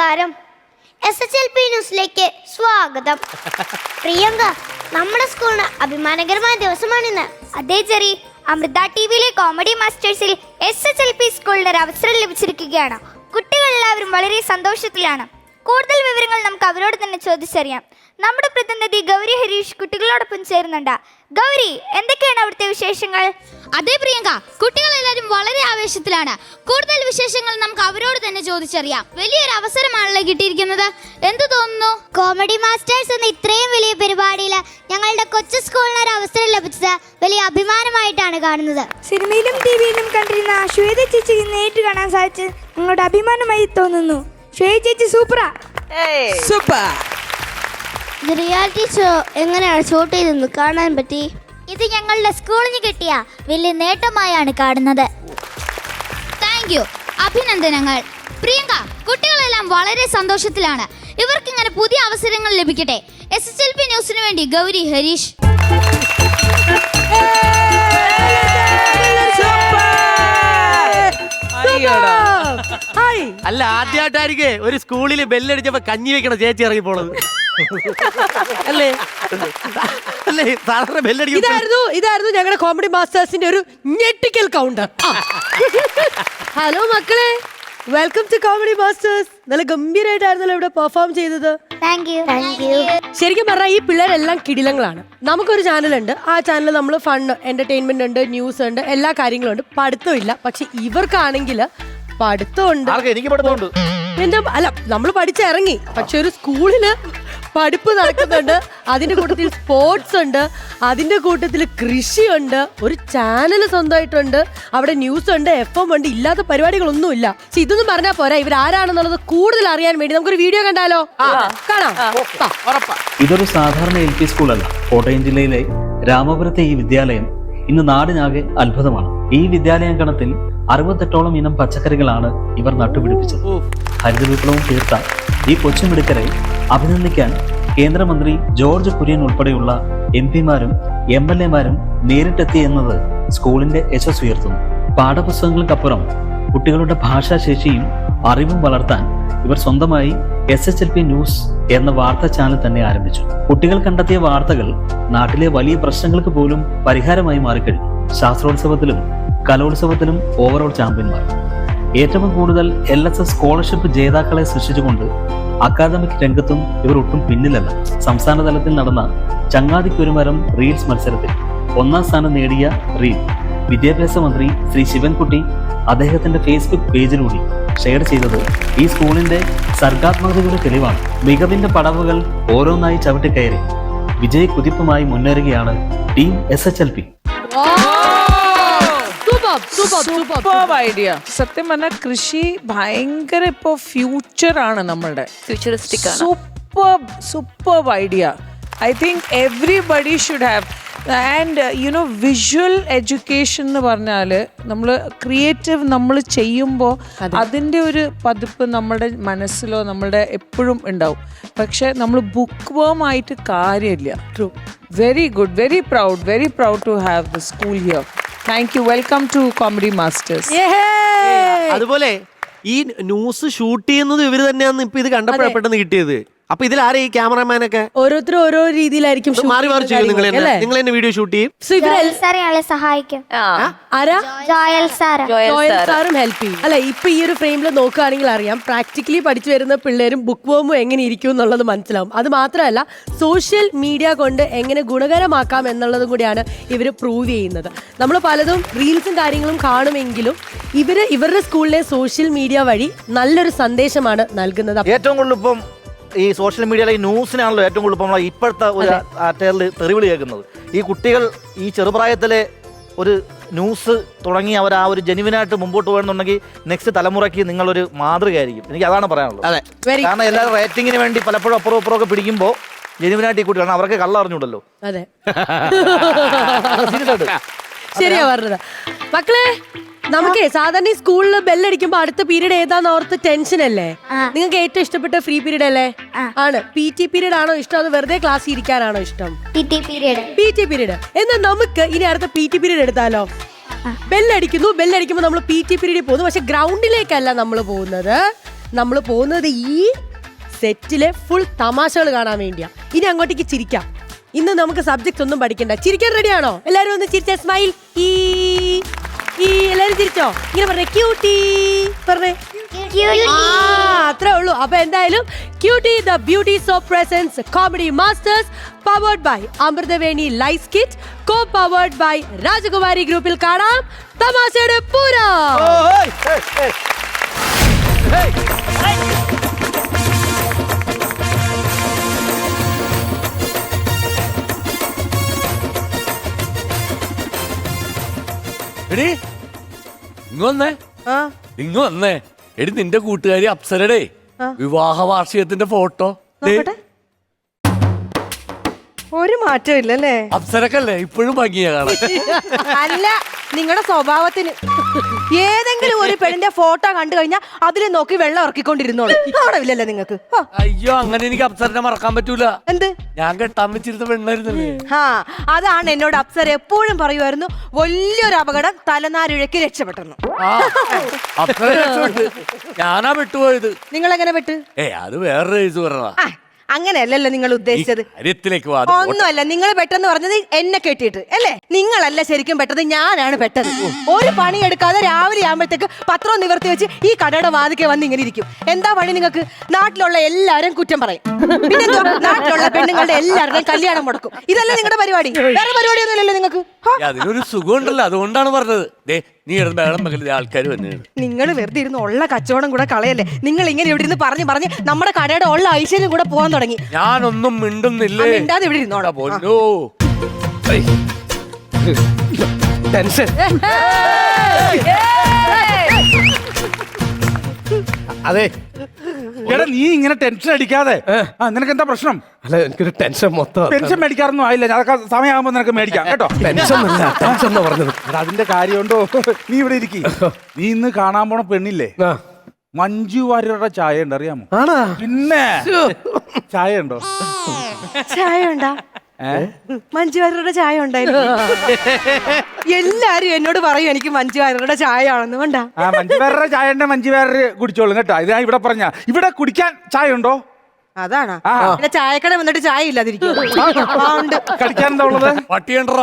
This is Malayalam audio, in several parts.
നമസ്കാരം. SHLP ന്യൂസിലേക്ക് സ്വാഗതം. പ്രിയങ്ക, നമ്മുടെ സ്കൂളിന് അഭിമാനകരമായ ദിവസമാണിന്ന്. അതേ ജെറി, അമൃത ടിവിയിലെ കോമഡി മാസ്റ്റേഴ്സിൽ SHLP സ്കൂളിന് ഒരു അവസരം ലഭിച്ചിരിക്കുകയാണ്. കുട്ടികൾ എല്ലാവരും വളരെ സന്തോഷത്തിലാണ്. കൂടുതൽ വിവരങ്ങൾ നമുക്ക് അവരോട് തന്നെ ചോദിച്ചറിയാം. നമ്മുടെ പ്രതിനിധി ഗൗരി ഹരീഷ് കുട്ടികളോടൊപ്പം ചേരുന്നുണ്ട്. ഗൗരി, എന്തൊക്കെയാണ് അവിടുത്തെ വിശേഷങ്ങൾ? അതെ പ്രിയങ്ക, കുട്ടികളെല്ലാവരും വളരെ ആവേശത്തിലാണ്. കൂടുതൽ വിശേഷങ്ങൾ നമുക്ക് അവരോട് തന്നെ ചോദിച്ചറിയാം. വലിയൊരു അവസരമാണല്ലോ കിട്ടിയിരിക്കുന്നത്. എന്ത് തോന്നുന്നു? കോമഡി മാസ്റ്റേഴ്സ് എന്ന ഇത്രയും വലിയ പരിപാടിയിൽ ഞങ്ങളുടെ കൊച്ചു സ്കൂളിന് ഒരു അവസരം ലഭിച്ചത് വലിയ അഭിമാനമായിട്ടാണ് കാണുന്നത്. സിനിമയിലും ടിവിയിലും കണ്ടിരുന്ന ശ്വേത ചേച്ചി നേരിട്ട് കാണാൻ സാധിച്ചത് ഞങ്ങളുടെ അഭിമാനമായി തോന്നുന്നു. ശ്വേത ചേച്ചി സൂപ്പറാ. സൂപ്പർ. റിയാലിറ്റി ഷോ എങ്ങനെയാണ് ഷൂട്ട് ചെയ്തെന്ന് കാണാൻ പറ്റി? ഇത് ഞങ്ങളുടെ സ്കൂളിന് കിട്ടിയ വലിയ നേട്ടമായാണ് കാണുന്നത്. താങ്ക് യു, അഭിനന്ദനങ്ങൾ. പ്രിയങ്ക, കുട്ടികളെല്ലാം വളരെ സന്തോഷത്തിലാണ്. ഇവർക്കിങ്ങനെ പുതിയ അവസരങ്ങൾ ലഭിക്കട്ടെ. SHLP ന്യൂസിന് വേണ്ടി ഗൗരി ഹരീഷ്. അല്ല, ആദ്യമായിട്ടായിരിക്കേ ഒരു സ്കൂളിൽ ബെല്ലടിച്ചപ്പോ കഞ്ഞി വെക്കണ ചേച്ചി ഇറങ്ങി പോണത് അല്ലേ? അല്ലേ, സാധാരണ ബെല്ലടിക്കും. ഇതായിരുന്നു ഞങ്ങളുടെ കോമഡി മാസ്റ്റേഴ്സിന്റെ ഒരു ഞെട്ടിക്കൽ കൗണ്ടർ. ഹലോ മക്കളെ, വെൽക്കം ടു കോമഡി മാസ്റ്റേഴ്സ്. നല്ല ഗംഭീരമായിട്ടായിരുന്നല്ലോ ഇവിടെ പെർഫോം ചെയ്തത്. Thank you. ശരിക്കും പറഞ്ഞാൽ ഈ പിള്ളേരെല്ലാം കിടിലങ്ങളാണ്. നമുക്കൊരു ചാനലുണ്ട്. ആ ചാനൽ നമ്മൾ ഫണ്ട്, എന്റർടൈൻമെന്റ് ഉണ്ട്, ന്യൂസ് ഉണ്ട്, എല്ലാ കാര്യങ്ങളും ഉണ്ട്. പഠിത്തമില്ല. പക്ഷെ ഇവർക്കാണെങ്കിൽ പഠിത്തമുണ്ട്. എനിക്ക് പഠിത്തമുണ്ട്. എന്താ അല്ല, നമ്മൾ പഠിച്ചിറങ്ങി. പക്ഷെ ഒരു സ്കൂളില് പഠിപ്പ് നടക്കുന്നുണ്ട്. അതിന്റെ കൂട്ടത്തിൽ സ്പോർട്സ് ഉണ്ട്, അതിന്റെ കൂട്ടത്തിൽ കൃഷിയുണ്ട്, ഒരു ചാനൽ സ്വന്തമായിട്ടുണ്ട്, അവിടെ ന്യൂസ് ഉണ്ട്, FM ഉണ്ട്. ഇല്ലാത്ത പരിപാടികളൊന്നുമില്ല. പക്ഷെ ഇതൊന്നും പറഞ്ഞാൽ പോരാ. ഇവരാരാണെന്നുള്ളത് കൂടുതൽ അറിയാൻ വേണ്ടി നമുക്കൊരു വീഡിയോ കണ്ടാലോ? കാണാം. ഇതൊരു സാധാരണ LP സ്കൂളല്ല. കോട്ടയം ജില്ലയിലെ രാമപുരത്തെ ഈ വിദ്യാലയം ഇന്ന് നാടിനാകെ അത്ഭുതമാണ്. ഈ വിദ്യാലയാങ്കണത്തിൽ 68ഓളം ഇനം പച്ചക്കറികളാണ് ഇവർ നട്ടുപിടിപ്പിച്ചത്. ഹരിത വിപ്ലവം തീർത്ത ഈ കൊച്ചുമിടുക്കരെ അഭിനന്ദിക്കാൻ കേന്ദ്രമന്ത്രി ജോർജ് കുര്യൻ ഉൾപ്പെടെയുള്ള MP-മാരും MLA-മാരും നേരിട്ടെത്തി എന്നത് സ്കൂളിന്റെ യശസ് ഉയർത്തുന്നു. പാഠപുസ്തകങ്ങൾക്കപ്പുറം കുട്ടികളുടെ ഭാഷാശേഷിയും അറിവും വളർത്താൻ ഇവർ സ്വന്തമായി SHLP ന്യൂസ് എന്ന വാർത്താ ചാനൽ തന്നെ ആരംഭിച്ചു. കുട്ടികൾ കണ്ടെത്തിയ വാർത്തകൾ നാട്ടിലെ വലിയ പ്രശ്നങ്ങൾക്ക് പോലും പരിഹാരമായി മാറിക്കഴിഞ്ഞു. ശാസ്ത്രോത്സവത്തിലും കലോത്സവത്തിലും ഓവറോൾ ചാമ്പ്യന്മാർ. ഏറ്റവും കൂടുതൽ LSS സ്കോളർഷിപ്പ് ജേതാക്കളെ സൃഷ്ടിച്ചുകൊണ്ട് അക്കാദമിക് രംഗത്തും ഇവർ ഒട്ടും പിന്നിലല്ല. സംസ്ഥാന തലത്തിൽ നടന്ന ചങ്ങാതിക്കൊരുമരം റീൽസ് മത്സരത്തിൽ 1ാം സ്ഥാനം നേടിയ റീൽ വിദ്യാഭ്യാസ മന്ത്രി ശ്രീ ശിവൻകുട്ടി അദ്ദേഹത്തിന്റെ ഫേസ്ബുക്ക് പേജിലൂടെ ഷെയർ ചെയ്തത് ഈ സ്കൂളിന്റെ സർഗാത്മകതയുടെ തെളിവാണ്. മികവിന്റെ പടവുകൾ ഓരോന്നായി ചവിട്ടിക്കയറി വിജയ കുതിപ്പുമായി മുന്നേറുകയാണ് ടീം SHLP. Super idea. സത്യം പറഞ്ഞാൽ കൃഷി ഭയങ്കര ഇപ്പൊ ഫ്യൂച്ചറാണ് നമ്മളുടെ. ഫ്യൂച്ചറിസ്റ്റിക് ആണ്. Super idea. I think everybody should have. And you know visual education എന്ന് പറഞ്ഞാൽ നമ്മൾ ക്രിയേറ്റീവ് നമ്മൾ ചെയ്യുമ്പോൾ അതിൻ്റെ ഒരു പതിപ്പ് നമ്മുടെ മനസ്സിലോ നമ്മുടെ എപ്പോഴും ഉണ്ടാവും. പക്ഷെ നമ്മൾ ബുക്ക് വേം ആയിട്ട് കാര്യമില്ല. True. Very good. Very proud to have the school here. Thank you. Welcome to comedy masters. അതുപോലെ ഈ ന്യൂസ് ഷൂട്ട് ചെയ്യുന്നത് ഇവര് തന്നെയാന്ന് ഇപ്പൊ ഇത് കണ്ടപ്പോഴാണ് പെട്ടെന്ന് കിട്ടിയത്. അപ്പൊ ഇതിലാരെ ഈ ക്യാമറമാനൊക്കെ ഓരോരുത്തരും ഓരോ രീതിയിലായിരിക്കും മാറി ചെയ്യും. നിങ്ങൾ തന്നെ വീഡിയോ ഷൂട്ട് ചെയ്യും. സഹായിക്കും. ജോയൽ സാറും ഹെൽപ്പ് ചെയ്യും. അല്ല, ഇപ്പൊ ഈ ഒരു ഫ്രെയിമിൽ നോക്കുകയാണെങ്കിൽ അറിയാം പ്രാക്ടിക്കലി പഠിച്ചു വരുന്ന പിള്ളേരും ബുക്ക് വേമും എങ്ങനെ ഇരിക്കും എന്നുള്ളത് മനസ്സിലാവും. അത് മാത്രമല്ല സോഷ്യൽ മീഡിയ കൊണ്ട് എങ്ങനെ ഗുണകരമാക്കാം എന്നുള്ളതും കൂടിയാണ് ഇവര് പ്രൂവ് ചെയ്യുന്നത്. നമ്മൾ പലതും റീൽസും കാര്യങ്ങളും കാണുമെങ്കിലും ഇവരുടെ സ്കൂളിലെ സോഷ്യൽ മീഡിയ വഴി നല്ലൊരു സന്ദേശമാണ് നൽകുന്നത്. ഏറ്റവും കൂടുതൽ ഇപ്പം ഈ സോഷ്യൽ മീഡിയയിലെ ഈ ന്യൂസിനാണല്ലോ ഏറ്റവും കൂടുതൽ ഇപ്പം ഇപ്പോഴത്തെ ഒരു തെറിവിളി കേൾക്കുന്നത്. ഈ കുട്ടികൾ ഈ ചെറുപ്രായത്തിലെ ഒരു ന്യൂസ് തുടങ്ങി അവർ ആ ഒരു ജെനുവിനായിട്ട് മുമ്പോട്ട് പോകണമെന്നുണ്ടെങ്കിൽ നെക്സ്റ്റ് തലമുറയ്ക്ക് നിങ്ങളൊരു മാതൃകയായിരിക്കും. എനിക്ക് അതാണ് പറയാനുള്ളത്. കാരണം എല്ലാവരും റേറ്റിങ്ങിന് വേണ്ടി പലപ്പോഴും അപ്പുറം ഒക്കെ പിടിക്കുമ്പോൾ ജെനുവിനായിട്ട് ഈ കുട്ടികളാണ് അവർക്ക് കള്ള അറിഞ്ഞൂടല്ലോ. അതെ, ശരിയാ പറഞ്ഞത്. മക്കളെ, നമുക്ക് സാധാരണ സ്കൂളിൽ ബെല്ലടിക്കുമ്പോ അടുത്ത പീരീഡ് ഏതാന്ന് ഓർത്ത് ടെൻഷൻ അല്ലേ? നിങ്ങൾക്ക് ഏറ്റവും ഇഷ്ടപ്പെട്ട ഫ്രീ പീരീഡ് അല്ലേ? ആണ്. PT പീരീഡ് ആണോ ഇഷ്ടം, അത് വെറുതെ ക്ലാസ്സിൽ ഇരിക്കാനാണോ ഇഷ്ടം? PT period. എന്നാൽ നമുക്ക് ഇനി അടുത്ത PT പീരീഡ് എടുത്താലോ? ബെല്ലടിക്കുമ്പോ നമ്മൾ PT പീരീഡിൽ പോകുന്നു. പക്ഷെ ഗ്രൗണ്ടിലേക്കല്ല നമ്മൾ പോകുന്നത്. നമ്മൾ പോകുന്നത് ഈ സെറ്റിലെ ഫുൾ തമാശകൾ കാണാൻ വേണ്ടിയാ. ഇനി അങ്ങോട്ടേക്ക് ചിരിക്കാം. ഇന്ന് നമുക്ക് സബ്ജക്ട് ഒന്നും പഠിക്കണ്ട. ചിരിക്കാൻ റെഡിയാണോ? എല്ലാരും ഒന്ന് ചിരിച്ച സ്മൈൽ. ഈ എല്ലാരും ചിരിച്ചോ? ഇങ്ങനെ പറഞ്ഞേ ക്യൂട്ടി പറഞ്ഞേ. അത്രേ ഉള്ളൂ. അപ്പൊ എന്തായാലും cutie the beauty soap presents comedy masters powered by Amruthaveni lice kit co powered by Rajakumari ഗ്രൂപ്പിൽ കാണാം തമാശയുടെ പൂരം. എടി ഇങ്ങ് വന്നേ, ഇങ്ങ് വന്നേ. എടി നിന്റെ കൂട്ടുകാരി അപ്സരയുടെ വിവാഹ വാർഷികത്തിന്റെ ഫോട്ടോ. ഒരു മാറ്റം ഇല്ലല്ലേ? അപ്സരക്കല്ലേ ഇപ്പോഴും ഭംഗിയാ കാണാൻ. അല്ല, നിങ്ങളുടെ സ്വഭാവത്തിന് ഏതെങ്കിലും ഒരു പെണ്ണിന്റെ ഫോട്ടോ കണ്ടു കഴിഞ്ഞാൽ അതിൽ നോക്കി വെള്ളം ഇറക്കിക്കൊണ്ടിരുന്നോളൂ. ആണല്ലേ നിങ്ങൾക്ക്? അയ്യോ, അങ്ങനെ എനിക്ക് അപ്സരനെ മറക്കാൻ പറ്റൂല. എന്ത്? ഞാൻ കെട്ടാൻ വെച്ചിരുന്ന പെണ്ണായിരുന്നല്ലേ. അതാണ് എന്നോട് അപ്സര എപ്പോഴും പറയുമായിരുന്നു, വലിയൊരു അപകടം തലനാരിഴയ്ക്ക് രക്ഷപ്പെട്ടെന്ന്. അപ്സര രക്ഷപ്പെട്ട്, ഞാനാ പെട്ടുപോയത്. നിങ്ങൾ എങ്ങനെ പെട്ട്? അത് വേറൊരു കേസ് പറഞ്ഞതാ. അങ്ങനെയല്ലല്ലോ നിങ്ങൾ ഉദ്ദേശിച്ചത്. കാര്യത്തിലേക്ക് ഒന്നുമല്ല, നിങ്ങൾ പെട്ടെന്ന് പറഞ്ഞത് എന്നെ കെട്ടിയിട്ട് അല്ലേ? നിങ്ങളല്ല ശരിക്കും പെട്ടത്, ഞാനാണ് പെട്ടത്. ഒരു പണി എടുക്കാതെ രാവിലെ ആകുമ്പോഴത്തേക്ക് പത്രം നിവർത്തി വെച്ച് ഈ കടയുടെ വാതിക്കെ വന്ന് ഇങ്ങനെ ഇരിക്കും. എന്താ പണി നിങ്ങൾക്ക്? നാട്ടിലുള്ള എല്ലാരും കുറ്റം പറയും. പിന്നെ നാട്ടിലുള്ള പെണ്ണുങ്ങളുടെ എല്ലാവരുടെയും കല്യാണം മുടക്കും. ഇതല്ല നിങ്ങളുടെ പരിപാടി. വേറെ പരിപാടിയൊന്നുമില്ലല്ലോ നിങ്ങൾക്ക്. അതിനൊരു സുഖമുണ്ടല്ലോ, അതുകൊണ്ടാണ് പറഞ്ഞത്. നീ ഇടുന്ന വേളം വെക്കൽ ആൾക്കാർ വന്നു. നിങ്ങൾ വെറുതെ ഇരുന്ന് ഉള്ള കച്ചവടം കൂടെ കളയല്ലേ? നിങ്ങൾ ഇങ്ങനെ ഇവിടെ ഇരുന്ന് പറഞ്ഞ് നമ്മുടെ കടയുടെ ഉള്ള ഐശ്വര്യം കൂടെ പോകാൻ തുടങ്ങി. ഞാനൊന്നും മിണ്ടുന്നില്ലേ? മിണ്ടാതെ ഇവിടെ ഇരുന്നോടാ. പൊന്നോ, ടെൻഷൻ. അതെ എടാ, നീ ഇങ്ങനെ ടെൻഷൻ അടിക്കാതെ. നിനക്ക് എന്താ പ്രശ്നം? അല്ല, എനിക്കൊരു ടെൻഷൻ മൊത്തം. പെൻഷൻ മേടിക്കാറൊന്നും ആയില്ല. അതൊക്കെ സമയമാകുമ്പോ നിനക്ക് മേടിക്കാം കേട്ടോ. ടെൻഷൻ ടെൻഷൻ എന്ന് പറഞ്ഞത്. എടാ, അതിന്റെ കാര്യമുണ്ടോ? നീ ഇവിടെ ഇരിക്കി. നീ ഇന്ന് കാണാൻ പോണ പെണ്ണില്ലേ, മഞ്ജു വാര്യരുടെ ചായ ഉണ്ട്, അറിയാമോ? ആണാ? പിന്നെ ചായ ഉണ്ടോ? ചായ ഉണ്ടാ? മഞ്ജു വാര്യരുടെ ചായ ഉണ്ടായിരുന്നു. എല്ലാരും എന്നോട് പറയും എനിക്ക് മഞ്ജു വാര്യരുടെ ചായ ആണെന്ന്. കൊണ്ടാ മഞ്ജു വാര്യരുടെ ചായ ഉണ്ട്, മഞ്ജു വാര്യർ കുടിച്ചോളും കേട്ടോ. ഇത് ഞാൻ ഇവിടെ പറഞ്ഞ. ഇവിടെ കുടിക്കാൻ ചായ ഉണ്ടോ? അതാണോ? പിന്നെ ചായക്കട വന്നിട്ട് ചായ ഇല്ലാതിരിക്കും. കടിക്കാൻ എന്താ ഉള്ളത്? പട്ടിയണ്ടാ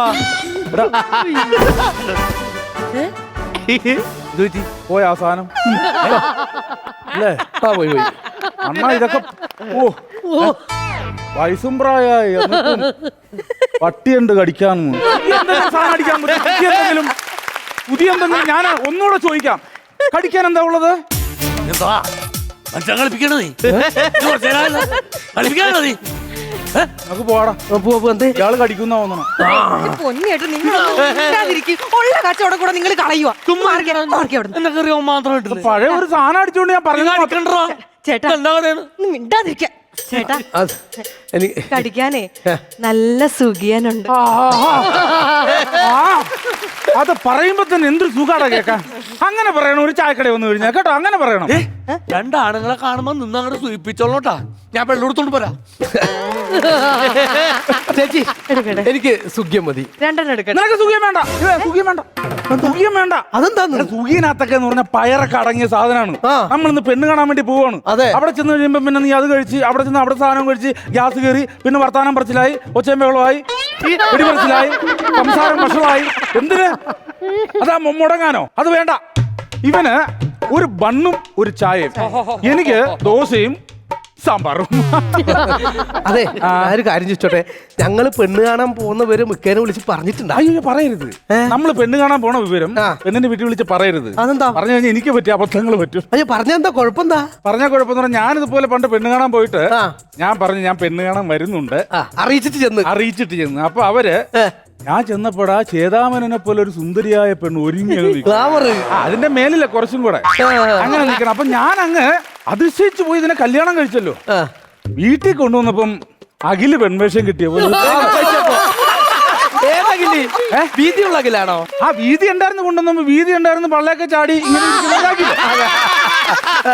പോയ അവസാനം അല്ലേ? പോയി പോയി. അണ്ണാ, ഇതൊക്കെ വയസ്സും പ്രായമായി എന്നിട്ടും പട്ടിയുണ്ട് കടിക്കാന്ന്. സാധനം അടിക്കാൻ എന്തെങ്കിലും പുതിയ എന്തെങ്കിലും ഞാൻ ഒന്നുകൂടെ ചോദിക്കാം. കടിക്കാൻ എന്താ ഉള്ളത്? എന്താ മനുഷ്യൻ കളിപ്പിക്കണോ? നീ കളിപ്പിക്കാണോ നീ? നമുക്ക് പോടാ. ഇയാള് കടിക്കുന്ന തോന്നണം. പൊന്നിയായിട്ട് നിങ്ങൾ ഉള്ള കച്ചവടം കൂടെ നിങ്ങൾ കളയുക. എന്നറിയോ മാത്രമായിട്ട് പഴയ ഒരു സാധനം അടിച്ചോണ്ട് ഞാൻ പറഞ്ഞു. ചേട്ടാ മിണ്ടാതിരിക്ക. ചേട്ടാ, കടിക്കാനേ നല്ല സുഖിയനുണ്ട്. അത് പറയുമ്പോ തന്നെ എന്തൊരു സുഖാടാ കേക്കാൻ. അങ്ങനെ പറയണം ഒരു ചായക്കട വന്നു കഴിഞ്ഞാൽ കേട്ടോ. അങ്ങനെ പറയണം. രണ്ടാണുങ്ങളെ കാണുമ്പോ നിന്നങ്ങോട്ട് സൂചിപ്പിച്ചോളൂട്ടാ. ഞാൻ വെള്ളെടുത്തോണ്ട് പോരാ. ചേച്ചി, എനിക്ക് സുഖ്യം മതി. രണ്ടെണ്ണം എടുക്കണം. നിനക്ക് സുഖിയം വേണ്ട. സുഖിയം വേണ്ട. സുഖിയം വേണ്ട. അതെന്താ? സുഖിയനകത്തൊക്കെ എന്ന് പറഞ്ഞാൽ പയറൊക്കെ അടങ്ങിയ സാധനമാണ്. നമ്മളിന്ന് പെണ്ണ് കാണാൻ വേണ്ടി പോവാണ്. അവിടെ ചെന്ന് കഴിയുമ്പോ പിന്നെ നീ അത് കഴിച്ച് അവിടെ ചെന്ന് അവിടെ സാധനം കഴിച്ച് ഗ്യാസ് കയറി പിന്നെ വർത്താനം പറച്ചിലായി, ഒച്ചയും ബഹളമായി, വെടിപറച്ചിലായി, സംസാരം വഷളായി. എന്തിന്? അതാ മുടങ്ങാനോ? അത് വേണ്ട. ഇവന് ഒരു ബണ്ണും ഒരു ചായയും, എനിക്ക് ദോശയും സാമ്പാറും. അതെ, ഒരു കാര്യം ചോദിച്ചോട്ടെ, ഞങ്ങള് പെണ്ണ് കാണാൻ പോകുന്നവര് മിക്കേനെ വിളിച്ച് പറഞ്ഞിട്ടുണ്ട്. അയ്യോ, പറയരുത്. നമ്മള് പെണ്ണ് കാണാൻ പോണ വിവരം പെണ്ണിന്റെ വീട്ടിൽ വിളിച്ച് പറയരുത്. അതെന്താ? പറഞ്ഞു കഴിഞ്ഞാൽ എനിക്ക് പറ്റിയ അബദ്ധങ്ങൾ പറ്റും. അയ്യോ, പറഞ്ഞെന്താ കുഴപ്പമെന്താ? പറഞ്ഞ കുഴപ്പമെന്ന് പറഞ്ഞാൽ ഞാൻ ഇതുപോലെ പണ്ട് പെണ്ണ് കാണാൻ പോയിട്ട് ഞാൻ പറഞ്ഞു ഞാൻ പെണ്ണ് കാണാൻ വരുന്നുണ്ട്, അറിയിച്ചിട്ട് ചെന്ന്. അപ്പൊ അവര് ഞാൻ ചെന്നപ്പോഴാ ചേതാമനെ പോലെ ഒരു സുന്ദരിയായ പെണ്ണ് ഒരുങ്ങി അതിന്റെ മേലില്ല കുറച്ചും കൂടെ അങ്ങനെ നിൽക്കണം. അപ്പൊ ഞാൻ അങ്ങ് അതിശയിച്ചു പോയി. ഇതിനെ കല്യാണം കഴിച്ചല്ലോ. വീട്ടിൽ കൊണ്ടുവന്നപ്പം അഖില് പെൺവേഷം കിട്ടിയ പോലെ. വീതിയുള്ള അഖിലാണോ? ആ വീതി ഉണ്ടായിരുന്നു. കൊണ്ടുവന്നപ്പോ വീതി ഉണ്ടായിരുന്നു, പള്ളയൊക്കെ ചാടി ഇങ്ങനെ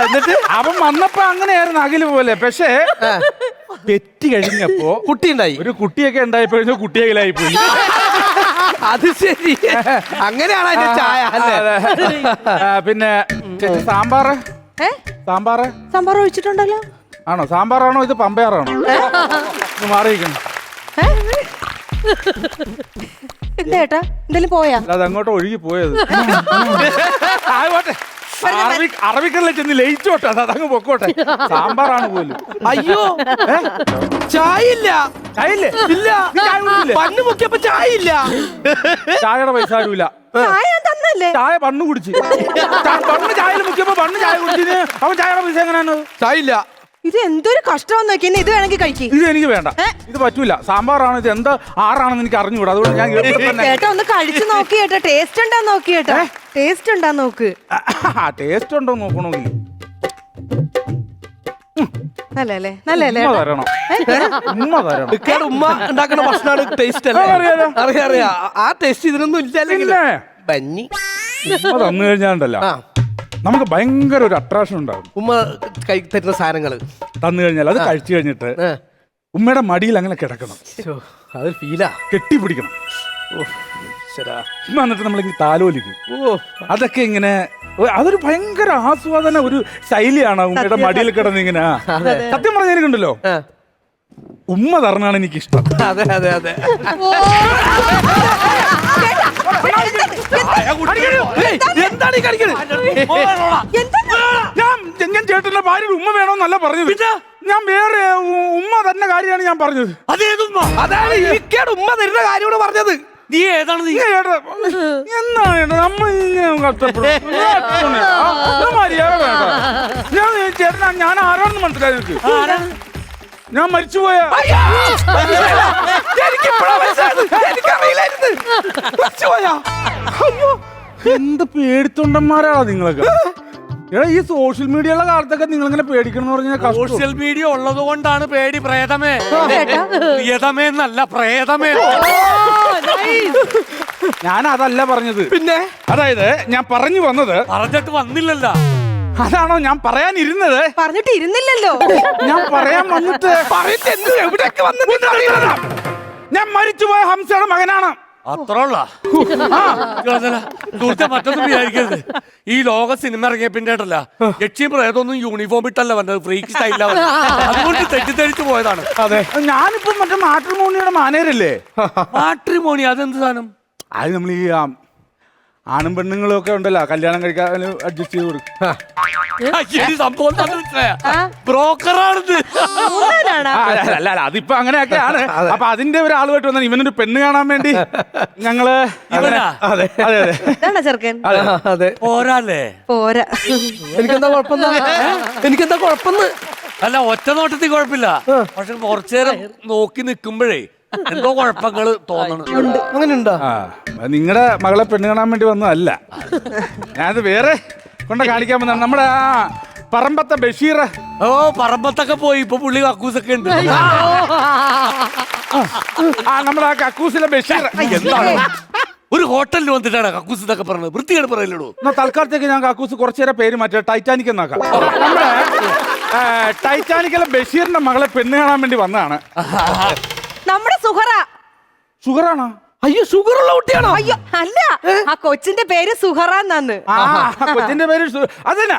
എന്നിട്ട് അവൻ വന്നപ്പോ അങ്ങനെയായിരുന്നു അഖില് പോലെ. പക്ഷേ പെറ്റി കഴിഞ്ഞപ്പോ കുട്ടി ഉണ്ടായി. ഒരു കുട്ടിയൊക്കെ ഉണ്ടായപ്പോഴും കുട്ടിയകലായി പോയി. അത് ശരി, അങ്ങനെയാണ് അതിന്റെ ചായ അല്ലേ? പിന്നെ സാമ്പാറ് സാമ്പാറ് സാമ്പാർ ഒഴിച്ചിട്ടുണ്ടല്ലോ. ആണോ? സാമ്പാറാണോ ഇത് പമ്പയാറാണോ? ഇത് മാറിയിരിക്കണം. എന്താ ഏട്ടാ എന്തെങ്കിലും പോയാ? അത് അങ്ങോട്ട് ഒഴുകി പോയത്. ആയിക്കോട്ടെ, അറബിക്കല്ലേ ചെന്ന് ലയിച്ചോട്ടെ, അതങ്ങ് പൊക്കോട്ടെ. സാമ്പാറാണ് പോലും. അയ്യോ ചായ ഇല്ല. ചായയില്ലേ? ഇല്ല. ചായ കുടിച്ചില്ലേ? പണ്ട് മുക്കിയപ്പോ ചായ ഇല്ല. ചായയുടെ പൈസ ആരുമില്ല. ചായ ഞാൻ തന്നല്ലേ? ചായ പണ്ണ് കുടിച്ച്. പണ്ണ് ചായയിൽ മുക്കിയപ്പോ പണ്ണ് ചായ കുടിച്ചിന് അവൻ ചായയുടെ പൈസ എങ്ങനെയാണ്? ചായ ഇല്ല. ഇത് എന്തൊരു കഷ്ടം നോക്കി. ഇത് വേണമെങ്കിൽ കഴിക്കും. ഇത് എനിക്ക് വേണ്ട, ഇത് പറ്റൂല. സാമ്പാറാണ് ഇത്. എന്താ ആറാണെന്ന് എനിക്ക് അറിഞ്ഞുകൂടാ. അതുകൊണ്ട് ഞാൻ ചേട്ടാ ഒന്ന് കഴിച്ചു നോക്കി കേട്ടോ. ടേസ്റ്റ് ഉണ്ടാ നോക്കി കേട്ടോ. ടേസ്റ്റ് ഉണ്ടാ നോക്ക്. ടേസ്റ്റ് ഉണ്ടോ നോക്കണമെങ്കിൽ നല്ലല്ലേ? നല്ലല്ലേ? ഉമ്മ തരണം. ഉമ്മ തരണം. ഇക്കാട് ഉമ്മ ഉണ്ടാക്കുന്ന ഭക്ഷണമാണ് ടേസ്റ്റ് അല്ലേ? അറിയാലോ. അറിയാ. ആ ടേസ്റ്റ് ഇതിനൊന്നും ഇല്ലല്ലേ? പിന്നെ ബന്നി ഉമ്മ തന്നു കഴിഞ്ഞാണ്ടല്ലോ നമുക്ക് ഭയങ്കര ഒരു അട്രാക്ഷൻ ഉണ്ടാകും. ഉമ്മ തരുന്ന സാധനങ്ങള് തന്നു കഴിഞ്ഞാൽ അത് കഴിച്ചു കഴിഞ്ഞിട്ട് ഉമ്മയുടെ മടിയിൽ അങ്ങനെ കിടക്കണം. അതൊരു ഫീലാ. കെട്ടിപ്പിടിക്കണം. ശരാ. എന്നിട്ട് നമ്മളിങ്ങനെ താലോലിക്കും. ഓ അതൊക്കെ ഇങ്ങനെ അതൊരു ഭയങ്കര ആസ്വാദന ഒരു ശൈലിയാണ് ഉമ്മയുടെ മടിയിൽ കിടന്ന് ഇങ്ങനെ. സത്യം പറഞ്ഞ എനിക്കുണ്ടല്ലോ ഉമ്മ തരണാണ് എനിക്കിഷ്ടം. അതെ അതെ അതെ. എന്താണ് ഈ കാണിക്കണത്? ഞാൻ ചേട്ടന്റെ ഭാര്യ ഉമ്മ വേണോന്നല്ല പറഞ്ഞത്. ഞാൻ വേറെ ഉമ്മ തന്നെ കാര്യമാണ് ഞാൻ പറഞ്ഞത്. അതാണ് ഇക്കയുടെ ഉമ്മ തരുന്ന കാര്യമാണ് പറഞ്ഞത്. നീ ഏതാണ്? നീ എന്താണ് നമ്മൾ ഇങ്ങനെ കഷ്ടപ്പെടും? ഞാൻ ചേട്ടനാ, ഞാൻ ആരാണെന്ന് മനസ്സിലായി നിനക്ക്? ഞാൻ മരിച്ചുപോയ എന്ത് പേടിത്തൊണ്ടന്മാരാണ് നിങ്ങളൊക്കെ. എടാ ഈ സോഷ്യൽ മീഡിയയുടെ കാലത്തൊക്കെ നിങ്ങൾ ഇങ്ങനെ പേടിക്കണം എന്ന് പറഞ്ഞാൽ സോഷ്യൽ മീഡിയ ഉള്ളത് കൊണ്ടാണ് പേടി. പ്രേതമേ പ്രിയതമേ എന്നല്ല, പ്രേതമേ. ഞാൻ അതല്ല പറഞ്ഞത്. പിന്നെ അതായത് ഞാൻ പറഞ്ഞു വന്നത് പറഞ്ഞിട്ട് വന്നില്ലല്ലോ. അതാണോ ഞാൻ പറയാനിരുന്നത്? പറഞ്ഞിട്ട് ഇരുന്നില്ലല്ലോ. ഞാൻ പറയാൻ വന്നിട്ട് എവിടെയൊക്കെ വന്നിട്ട് ഞാൻ മരിച്ചുപോയ ഹംസയുടെ മകനാണ്. അത്രയുള്ള മറ്റൊന്നും വിചാരിക്കരുത്. ഈ ലോക സിനിമ ഇറങ്ങിയ പിന്നീടല്ല യക്ഷിയും പ്രേതൊന്നും യൂണിഫോം ഇട്ടല്ല വന്നത്, ഫ്രീക്ക് സ്റ്റൈലാ വന്നത്. അതുകൊണ്ട് തെറ്റിദ്ധരിച്ചു പോയതാണ്. അതെ, ഞാനിപ്പോ മറ്റേ മാട്രിമോണിയുടെ മാനേജരല്ലേ. മാട്രിമോണി അതെന്ത് സാധനം? അത് നമ്മൾ ഈ ആണും പെണ്ണുങ്ങളും ഒക്കെ ഉണ്ടല്ലോ, കല്യാണം കഴിക്കാൻ അഡ്ജസ്റ്റ് ചെയ്ത് കൊടുക്കും. സംഭവം ബ്രോക്കറാണിത്. അല്ല അതിപ്പോ അങ്ങനെയൊക്കെയാണ്. അപ്പൊ അതിന്റെ ഒരാളുമായിട്ട് വന്നാൽ ഇവനൊരു പെണ്ണ് കാണാൻ വേണ്ടി ഞങ്ങള് അതെ അതെ അതെ ഇതാണോ ചെറുക്കൻ? അതെ. പോരാല്ലേ? പോരാ. എനിക്കെന്താ കുഴപ്പം? എനിക്കെന്താ കുഴപ്പമെന്ന്? അല്ല, ഒറ്റ നോട്ടത്തിൽ കുഴപ്പമില്ല. പക്ഷെ കുറച്ചേരം നോക്കി നിൽക്കുമ്പോഴേ എന്തോ കുഴപ്പങ്ങള് തോന്നണം. അങ്ങനെയുണ്ടോ? നിങ്ങളുടെ മകളെ പെണ്ണ് കാണാൻ വേണ്ടി വന്നതല്ല, ഞാനത് വേറെ കൊണ്ട് കാണിക്കാൻ വന്നതാണ്. നമ്മുടെ പറമ്പത്തെ ബഷീർ. ഓ, പറമ്പത്തൊക്കെ പോയി. ഇപ്പൊ പുള്ളി കക്കൂസൊക്കെ ഉണ്ട്. നമ്മുടെ ആ കക്കൂസിലെ ബഷീർ. എന്താണ് ഒരു ഹോട്ടലിൽ വന്നിട്ടാണ് കക്കൂസ് എന്നൊക്കെ പറഞ്ഞത്? വൃത്തികേട് പറയല്ലോ. എന്നാ തൽക്കാലത്തേക്ക് ഞാൻ കക്കൂസ് കുറച്ചേരെ പേര് മാറ്റാം, ടൈറ്റാനിക് എന്നാക്കാം. നമ്മുടെ ടൈറ്റാനിക്കിലെ ബഷീറിന്റെ മകളെ പെണ്ണ് കാണാൻ വേണ്ടി വന്നതാണ്. നമ്മുടെ സുഹറ. ഷുഗറാണോ? അയ്യോ, ഷുഗർ ഉള്ള കുട്ടിയാണോ? അയ്യോ അല്ല, ആ കൊച്ചിന്റെ പേര് സുഹറ എന്നാന്ന്. കൊച്ചിന്റെ പേര് അതന്നെ.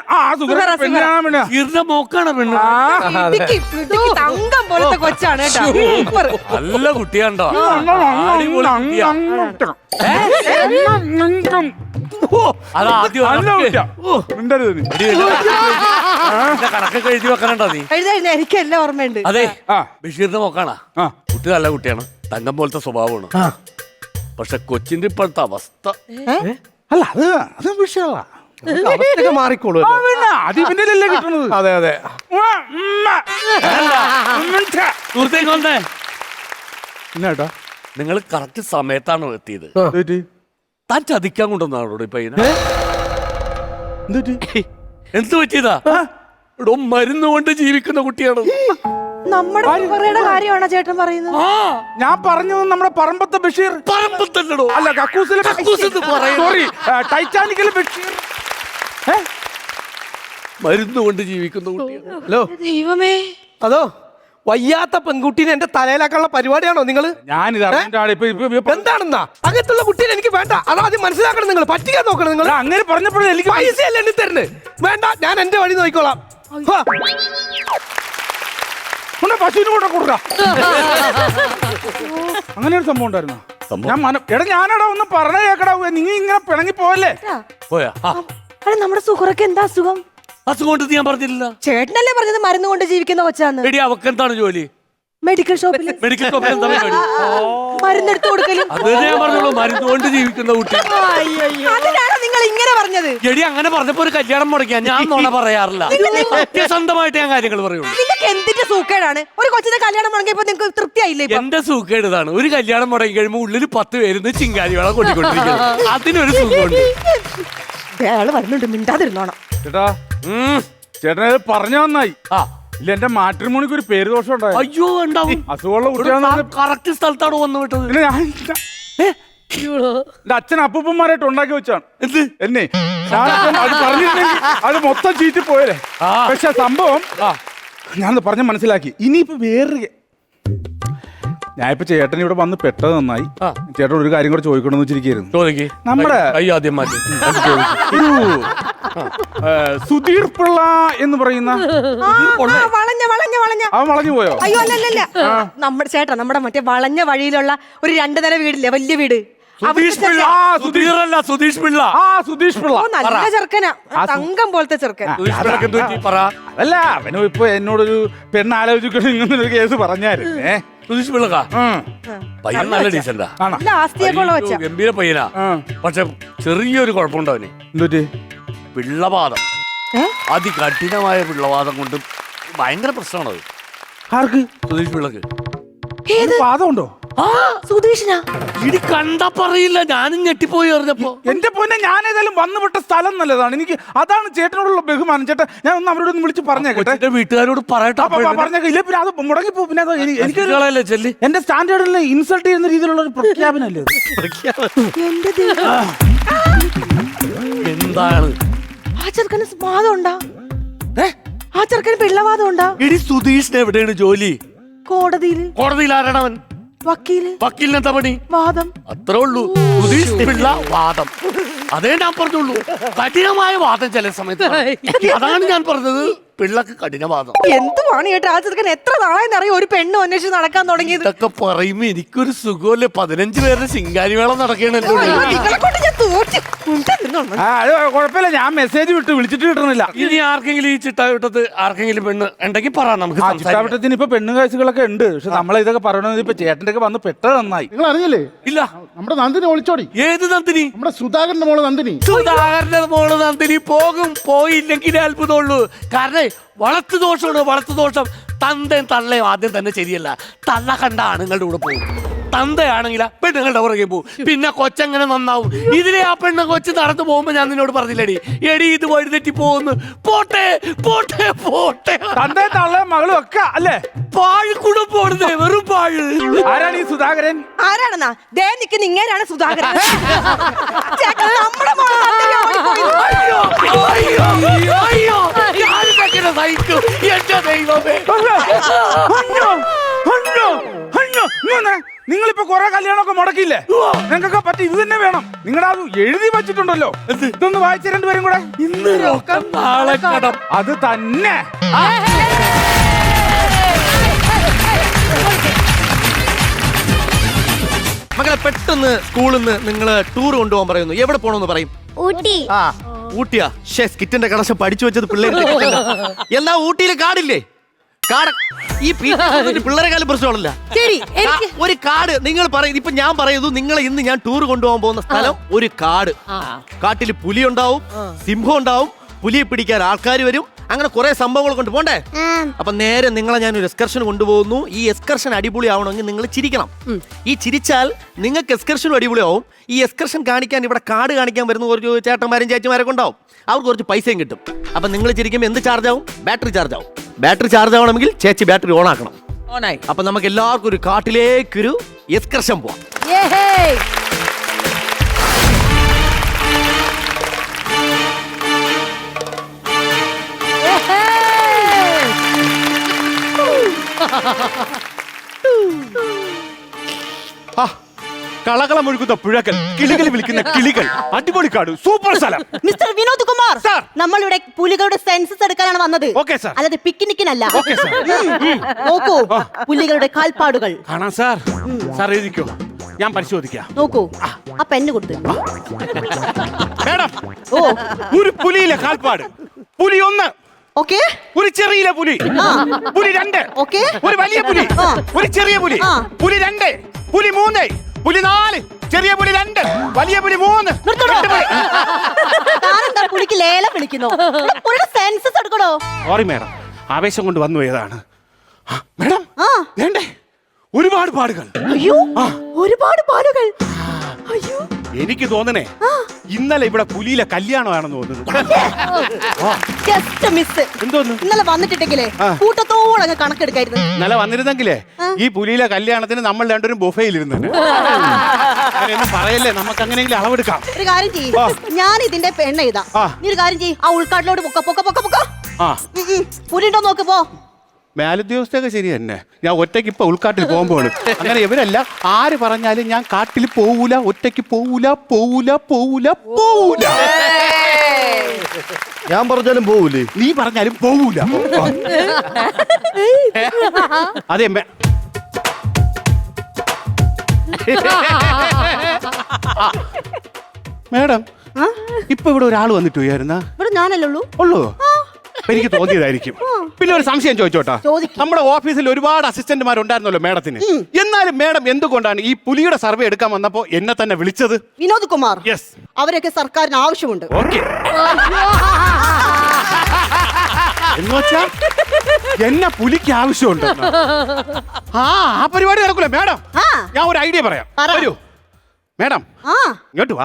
പെണ്ണ് കാണാൻ വേണ്ടി ഈറിന്റെ മോക്കാണ് പെണ്ണ്. തങ്കം പോലത്തെ കൊച്ചാണ് കേട്ടോ. സൂപ്പർ. നല്ല കുട്ടിയാണ്ടോ? കണക്കൊക്കെ എഴുതി വെക്കാനുണ്ടോ നീ? എനിക്ക് എല്ലാം ഓർമ്മയുണ്ട്. അതെ, ബഷീറിന്റെ മോക്കാണാ. കുട്ടി നല്ല കുട്ടിയാണ്, തങ്കം പോലത്തെ സ്വഭാവമാണ്. പക്ഷെ കൊച്ചിന്റെ ഇപ്പോഴത്തെ അവസ്ഥ അല്ല, അത് വിഷയമല്ല, മാറിക്കോളൂ. അത് ഇവന്റെ കിട്ടുന്നത്. അതെ അതെ. സുഹൃത്തേക്ക് വന്നേ. എന്നാ നിങ്ങൾ കറക്റ്റ് സമയത്താണ് എത്തിയത്. താൻ ചതിക്കാൻ കൊണ്ടുവന്നാണോ ഇപ്പൊ എന്ത് പറ്റിയതാ? ഇവിടെ മരുന്ന് കൊണ്ട് ജീവിക്കുന്ന കുട്ടിയാണ്. നമ്മുടെ സുഹറയുടെ കാര്യമാണോ ചേട്ടൻ പറയുന്നത്? ഞാൻ പറഞ്ഞത് നമ്മുടെ പറമ്പത്തെ ബഷീർ. പറമ്പത്തല്ലോ. അല്ല, കക്കൂസിലെ സോറി, ടൈറ്റാനിക്കിലെ ബഷീർ. മരുന്ന് കൊണ്ട് ജീവിക്കുന്ന കുട്ടിയാണ്. ഹലോ ദൈവമേ. അതോ വയ്യാത്ത പെൺകുട്ടീനെ എന്റെ തലയിലാക്കാനുള്ള പരിപാടിയാണോ നിങ്ങള്? ഞാനിത് അറിഞ്ഞിട്ടാണ് ഇപ്പൊ എന്താണെന്നാ അങ്ങനത്തുള്ള കുട്ടീനെ എനിക്ക് വേണ്ട. അതാദ്യം മനസ്സിലാക്കണം. നിങ്ങൾ പറ്റിക്കാൻ നോക്കണം. നിങ്ങൾ അങ്ങനെ പറഞ്ഞപ്പോഴേ എനിക്ക് പൈസയല്ല എന്നെ തരുന്നത്. വേണ്ട, ഞാൻ എന്റെ വഴി നോക്കിക്കോളാം. ഹാ. പശുവിന് കൂടെ കൊടുക്ക. അങ്ങനെ ഒരു സംഭവം ഉണ്ടായിരുന്നു. എടാ ഞാനടാ ഒന്ന് പറഞ്ഞ കേക്കടാ, നിങ്ങൾ ഇങ്ങനെ പിണങ്ങി പോവല്ലേ? പോയാ അല്ല നമ്മുടെ സുഹറക്ക് എന്താ അസുഖം? അസുഖം കൊണ്ട് ഞാൻ പറഞ്ഞില്ല. ചേട്ടനല്ലേ പറഞ്ഞത് മരുന്ന് കൊണ്ട് ജീവിക്കുന്ന കൊച്ചാന്ന്? എടി അവക്ക് എന്താണ് ജോലി? മെഡിക്കൽ ഷോപ്പിൽ മെഡിക്കൽ ഷോപ്പിൽ എന്താ പരിപാടി? മരുന്നെടുത്ത് കൊടുക്കലും. അത് ഞാൻ പറഞ്ഞോളൂ, മരുന്ന് കൊണ്ട് ജീവിക്കുന്ന കുട്ടി. അതിനാണോ നിങ്ങൾ ഇങ്ങനെ പറഞ്ഞത്? എടി അങ്ങനെ പറഞ്ഞപ്പോ ഒരു കല്യാണം മുടക്കിയാ ഞാൻ നോണ പറയാറില്ല. സത്യസന്ധമായിട്ട് ഞാൻ കാര്യങ്ങൾ പറയുള്ളൂ. നിങ്ങൾക്ക് എന്തിന്റെ സൂക്കേടാണ്? ഒരു കൊച്ചിന്റെ കല്യാണം മുടങ്ങിയപ്പോ നിങ്ങൾക്ക് തൃപ്തിയായില്ലേ? എന്റെ സൂക്കേട് ഇതാണ്, ഒരു കല്യാണം മുടങ്ങി കഴിയുമ്പോൾ ഉള്ളിൽ 10 പേരുന്ന് ചിങ്കാരി വേളം കൊട്ടിക്കൊണ്ടിരിക്കുന്നത്. അതിനൊരു സുഖമുണ്ട്. അയാള് വരുന്നുണ്ട്, മിണ്ടാതിരുന്നോണം. ചേട്ടാ ചേട്ടനത് പറഞ്ഞു നന്നായി. ഇല്ല എന്റെ മാട്രിമോണിക്ക് ഒരു പേര് ദോഷം ഉണ്ടായി. അയ്യോ ഉണ്ടാവും. അസുഖമുള്ള കുട്ടിയാണ്. കറക്റ്റ് സ്ഥലത്താണ് വന്നു വിട്ടത്. പിന്നെ ഞാൻ എന്റെ അച്ഛൻ അപ്പൂപ്പന്മാരായിട്ട് ഉണ്ടാക്കി വെച്ചാണ് എന്നെ. അത് പറഞ്ഞിട്ടുണ്ടെങ്കിൽ അത് മൊത്തം ചീറ്റി പോയല്ലേ. പക്ഷെ സംഭവം ഞാനത് പറഞ്ഞ് മനസ്സിലാക്കി. ഇനിയിപ്പോ വേറെ ഞാനിപ്പോ ചേട്ടൻ ഇവിടെ വന്ന് പെട്ടത് നന്നായി. ചേട്ടൻ ഒരു കാര്യം കൂടെ ചോദിക്കണമെന്ന് വെച്ചിരിക്കുന്നു. നമ്മുടെ ഒരു സുധീർ പിള്ള എന്ന് പറയുന്ന അവൻ വളഞ്ഞു പോയോ? അയ്യോ അല്ലല്ല, നമ്മുടെ ചേട്ടാ നമ്മുടെ മറ്റേ വളഞ്ഞ വഴിയിലുള്ള ഒരു 2 നില വീടില്ലേ, വലിയ വീട്. സുധീഷ് പിള്ള. നല്ല ചെറുക്കനാ, തങ്കം പോലത്തെ ചെറുക്കൻ. അതല്ല അവനും ഇപ്പൊ എന്നോടൊരു പെണ്ണ് ആലോചിക്കണം ഇങ്ങനൊരു കേസ് പറഞ്ഞായിരുന്നേ. സുധീഷ് പിള്ള പയ്യൻ നല്ല ഡീസന്റാ, ഗംഭീര പയ്യനാ. പക്ഷെ ചെറിയൊരു കുഴപ്പമുണ്ടോ അവന്? എന്തുപറ്റി? പിള്ളവാദം, അതികഠിനമായ പിള്ളവാദം കൊണ്ട് ഭയങ്കര പ്രശ്നമാണത്. ആർക്ക്? സുധീഷ് പിള്ളക്ക് വാദമുണ്ടോ? സുധീഷിനാ? ഇടി കണ്ടാ പറയില്ല, ഞാനും ഞെട്ടിപ്പോയി അറിഞ്ഞപ്പോ. എന്റെ പൊന്നെ, ഞാൻ ഏതായാലും വന്നുവിട്ട സ്ഥലം നല്ലതാണ് എനിക്ക്. അതാണ് ചേട്ടനോടുള്ള ബഹുമാനം. ചേട്ടാ ഞാൻ ഒന്ന് അവരോടൊന്ന് വിളിച്ച് പറഞ്ഞേക്കട്ടെ. വീട്ടുകാരോട് പറയട്ടെ. പറഞ്ഞേക്കാം. ഇല്ല പിന്നെ അത് മുടങ്ങിപ്പോ. പിന്നെ അത് എനിക്ക് എന്റെ സ്റ്റാൻഡേർഡിൽ ഇൻസൾട്ട് ചെയ്യുന്ന രീതിയിലുള്ള ഒരു പ്രഖ്യാപനല്ലേ എന്താണ്? ആ ചെറുക്കന് വാദം ഉണ്ടാ? ആ ചെറുക്കന് പിള്ളവാദം ഉണ്ടാ? ഇടി സുധീഷിന് എവിടെയാണ് ജോലി? കോടതിയിൽ ആരാണവൻ? വക്കീലിന് എന്താ പണി? വാദം. അത്രേ ഉള്ളൂ. സുധീഷ് പിള്ള വാദം, അതേ ഞാൻ പറഞ്ഞുള്ളൂ. കഠിനമായ വാദം ചില സമയത്ത്. അതാണ് ഞാൻ പറഞ്ഞത്, പിള്ളക്ക് കഠിനവാദം. എന്തുവാണ് ചേട്ടാ ആ ചെറുക്കൻ? എത്ര നാളായെന്ന് അറിയാം ഒരു പെണ്ണ് അന്വേഷിച്ച് നടക്കാൻ തുടങ്ങിയത്. ഇതൊക്കെ പറയുമ്പോ എനിക്കൊരു സുഖമല്ലേ. 15 പേരുടെ ശിങ്കാരി വേളം നടക്കണല്ലോ. കുഴപ്പമില്ല, ഞാൻ മെസ്സേജ് വിളിച്ചിട്ട് കിട്ടണില്ല. ഇനി ആർക്കെങ്കിലും ഈ ചിട്ടാവിട്ടത്ത് ആർക്കെങ്കിലും പെണ്ണ് ഉണ്ടെങ്കിൽ പറ, നമുക്ക് ചിട്ടാവിട്ടത്തിന് ഇപ്പൊ പെണ്ണ് കേസുകളൊക്കെ ഉണ്ട്. പക്ഷെ നമ്മളെ ഇതൊക്കെ പറയണത് ഇപ്പൊ ചേട്ടന്റെ ഒക്കെ വന്ന് പെട്ടത് നന്നായി. നിങ്ങൾ അറിഞ്ഞില്ലേ? ഇല്ല. നമ്മുടെ നന്ദിനി ഒളിച്ചോടി. ഏത് നന്ദിനി? നമ്മുടെ സുധാകരന്റെ മോള് നന്ദിനി. സുധാകരന്റെ മോള് നന്ദിനി പോകും. പോയില്ലെങ്കിലേ അത്ഭുതമുള്ളൂ. കാരണം വളർത്തു ദോഷം. തന്തയും തള്ളയും ആദ്യം തന്നെ ശരിയല്ല. തള്ള കണ്ട ആണുങ്ങളുടെ കൂടെ പോകും, തന്തയാണെങ്കിൽ പെണ്ണുങ്ങളുടെ പുറകെ പോകും. പിന്നെ കൊച്ചെങ്ങനെ നന്നാവും? ഇതിലെ ആ പെണ്ണ് കൊച്ച് നടന്നു പോകുമ്പോ ഞാൻ നിന്നോട് പറഞ്ഞില്ലടി, എടി ഇത് വഴിതെറ്റി പോകുന്നു. പോട്ടെ പോട്ടെ പോട്ടെ. തന്തയും തള്ളയും മകളും ഒക്കെ അല്ലേ? പാഴ് കൂടെ പോണത്, വെറും പാഴ്. ആരാണ് ഈ സുധാകരൻ? ആരാണെന്നാ ദേ നിൽക്കുന്ന ഇങ്ങനെയാണ് സുധാകരൻ. എന്റെ ദൈവമേ. നിങ്ങളിപ്പോ കൊറേ കല്യാണമൊക്കെ മുടക്കിയില്ലേ? നിങ്ങൾക്കൊക്കെ പറ്റി ഇത് തന്നെ വേണം. നിങ്ങളുടെ അത് എഴുതി വെച്ചിട്ടുണ്ടല്ലോ, ഇതൊന്ന് വായിച്ച 2 പേരും കൂടെ. ഇന്ന് റോക്കം നാളെ കടം. അത് തന്നെ. മകളെ പെട്ടെന്ന് സ്കൂളിൽ നിന്ന് നിങ്ങള് ടൂർ കൊണ്ടുപോകാൻ പറയുന്നു. എവിടെ പോണെന്ന് പറയും? ഊട്ടി. ഊട്ടിയാ? സ്കിറ്റിന്റെ കടശം പഠിച്ചു വെച്ചത് പിള്ളേരുടെ. എന്നാ ഊട്ടിയില് കാടില്ലേ? ഈ പിള്ളേരെ കാലം പ്രശ്നമാണല്ല. ഒരു കാട് നിങ്ങൾ പറയും. ഇപ്പൊ ഞാൻ പറയുന്നു, നിങ്ങളെ ഇന്ന് ഞാൻ ടൂർ കൊണ്ടുപോകാൻ പോകുന്ന സ്ഥലം ഒരു കാട്. കാട്ടിൽ പുലി ഉണ്ടാവും, സിംഹം ഉണ്ടാവും, പുലിയെ പിടിക്കാൻ ആൾക്കാർ വരും. അങ്ങനെ കുറെ സംഭവങ്ങൾ കൊണ്ട് പോണ്ടേ. അപ്പൊ നേരെ നിങ്ങളെ ഞാൻ ഒരു എക്സ്കർഷൻ കൊണ്ടുപോകുന്നു. ഈ എക്സ്കർഷൻ അടിപൊളി ആവണമെങ്കിൽ നിങ്ങൾ ചിരിക്കണം. ഈ ചിരിച്ചാൽ നിങ്ങൾക്ക് എക്സ്കർഷനും അടിപൊളിയാവും. ഈ എക്സ്കർഷൻ കാണിക്കാൻ ഇവിടെ കാട് കാണിക്കാൻ വരുന്ന കുറച്ച് ചേട്ടന്മാരും ചേച്ചിമാരൊക്കെ ഉണ്ടാവും. അവർക്ക് കുറച്ച് പൈസയും കിട്ടും. അപ്പൊ നിങ്ങൾ ചിരിക്കുമ്പോൾ എന്ത് ചാർജ് ആവും? ബാറ്ററി ചാർജ് ആവും. ബാറ്ററി ചാർജ് ആവണമെങ്കിൽ ചേച്ചി ബാറ്ററി ഓൺ ആക്കണം. അപ്പൊ നമുക്ക് എല്ലാവർക്കും ഒരു കാട്ടിലേക്കൊരു എക്സ്കർഷൻ പോവാം. കളകളം ഒഴുകുന്ന പുഴകൾ, കിളികൾ വിളിക്കുന്ന കിളികൾ, അടിപൊളി കാട്, സൂപ്പർ സ്ഥലം. Mister Vinod Kumar, sir. നമ്മളിവിടെ പുലികളുടെ സെൻസസ് എടുക്കാനാണ് വന്നത്. Okay, sir. അല്ലാതെ പിക്നിക്കിനല്ല. Okay, sir. നോക്കൂ, പുലികളുടെ കാൽപ്പാടുകൾ കാണാം സാർ. സാർ എഴുതിക്കോ, ഞാൻ പരിശോധിക്കാം. നോക്കൂ. ആ പെണ്ണ് കൊടുത്ത്. മേഡം, ഓ, ഒരു പുലിയിലെ കാൽപ്പാട്. പുലി 1, ഓക്കെ. ഒരു ചെറിയ പുലി. പുലി 2, ഓക്കെ. ഒരു വലിയ പുലി. ഒരു ചെറിയ പുലി. പുലി 2, പുലി 3, പുലി 4, ചെറിയ പുലി 2, വലിയ പുലി 3. താനെന്താ പുലിക്ക് ലേലം വിളിക്കുന്നു? പുലിയുടെ സെൻസസ് എടുക്കണോ? സോറി മേഡം, ആവേശം കൊണ്ട് വന്നു പോയതാണ്. മേഡം, വേണ്ടേ ഒരുപാട് പാടുകൾ. അയ്യോ, ഒരുപാട് പാടുകൾ. അയ്യോ, എനിക്ക് തോന്നണേ ഇന്നലെ ഇവിടെ പുലിയിലെ കല്യാണമാണെന്ന് തോന്നുന്നു. Just miss. എന്തോന്നു? ഇന്നലെ വന്നിട്ടുണ്ടെങ്കിലേ കൂട്ടത്തോടെ അങ്ങ് കണക്കെടുക്കായിരുന്നു. ഇന്നലെ വന്നിരുന്നെങ്കിലേ ഈ പുലിയിലെ കല്യാണത്തിന് നമ്മൾ രണ്ടുപേരും ബൊഫയിലിരുന്നു. അങ്ങനെയൊന്നും പറയല്ലേ, നമുക്ക് അങ്ങനെയെങ്കിലും അളവെടുക്കാം. ഒരു കാര്യം ചെയ്യും, ഞാൻ ഇതിന്റെ പെണ്ണ ഇതാ. നീ ഒരു കാര്യം ചെയ്യും, ആ ഉൾക്കാട്ടിലോട്ട് പൊക്ക പൊക്ക പൊക്ക പൊക്ക. പുലിണ്ടോ നോക്ക് പോ. മേലുദ്യോഗസ്ഥയൊക്കെ ശരി തന്നെ. ഞാൻ ഒറ്റയ്ക്ക് ഇപ്പൊ ഉൾക്കാട്ടിൽ പോകുമ്പോഴാണ്. അങ്ങനെ ഇവരല്ല ആര് പറഞ്ഞാലും ഞാൻ കാട്ടിൽ പോവൂല, ഒറ്റയ്ക്ക് പോവൂല, പോവൂല, പോവൂല, പോവൂല. ഞാൻ പറഞ്ഞാലും പോവൂലേ? നീ പറഞ്ഞാലും പോവൂല. അതെ മേഡം, ഇപ്പൊ ഇവിടെ ഒരാൾ വന്നിട്ട് പോയായിരുന്ന? ഇവിടെ ഞാനല്ലേ ഉള്ളൂ. എനിക്ക് തോന്നിയതായിരിക്കും. പിന്നെ ഒരു സംശയം ചോദിച്ചോട്ടാ. നമ്മുടെ ഓഫീസിൽ ഒരുപാട് അസിസ്റ്റന്റുമാരുണ്ടായിരുന്നല്ലോ മേഡത്തിന്. എന്നാലും മേഡം എന്തുകൊണ്ടാണ് ഈ പുലിയുടെ സർവേ എടുക്കാൻ വന്നപ്പോ എന്നെ തന്നെ വിളിച്ചത്? വിനോദ് കുമാർ, യെസ്, അവരൊക്കെ സർക്കാരിന് ആവശ്യമുണ്ട്. ഓക്കെ. എന്നുവെച്ചാ എന്നെ പുലിക്ക് ആവശ്യമുണ്ട്. ആ പരിപാടി നടക്കൂല മേഡം. ഞാൻ ഒരു ഐഡിയ പറയാം. വരൂ മേഡം, ഇങ്ങോട്ട് വാ.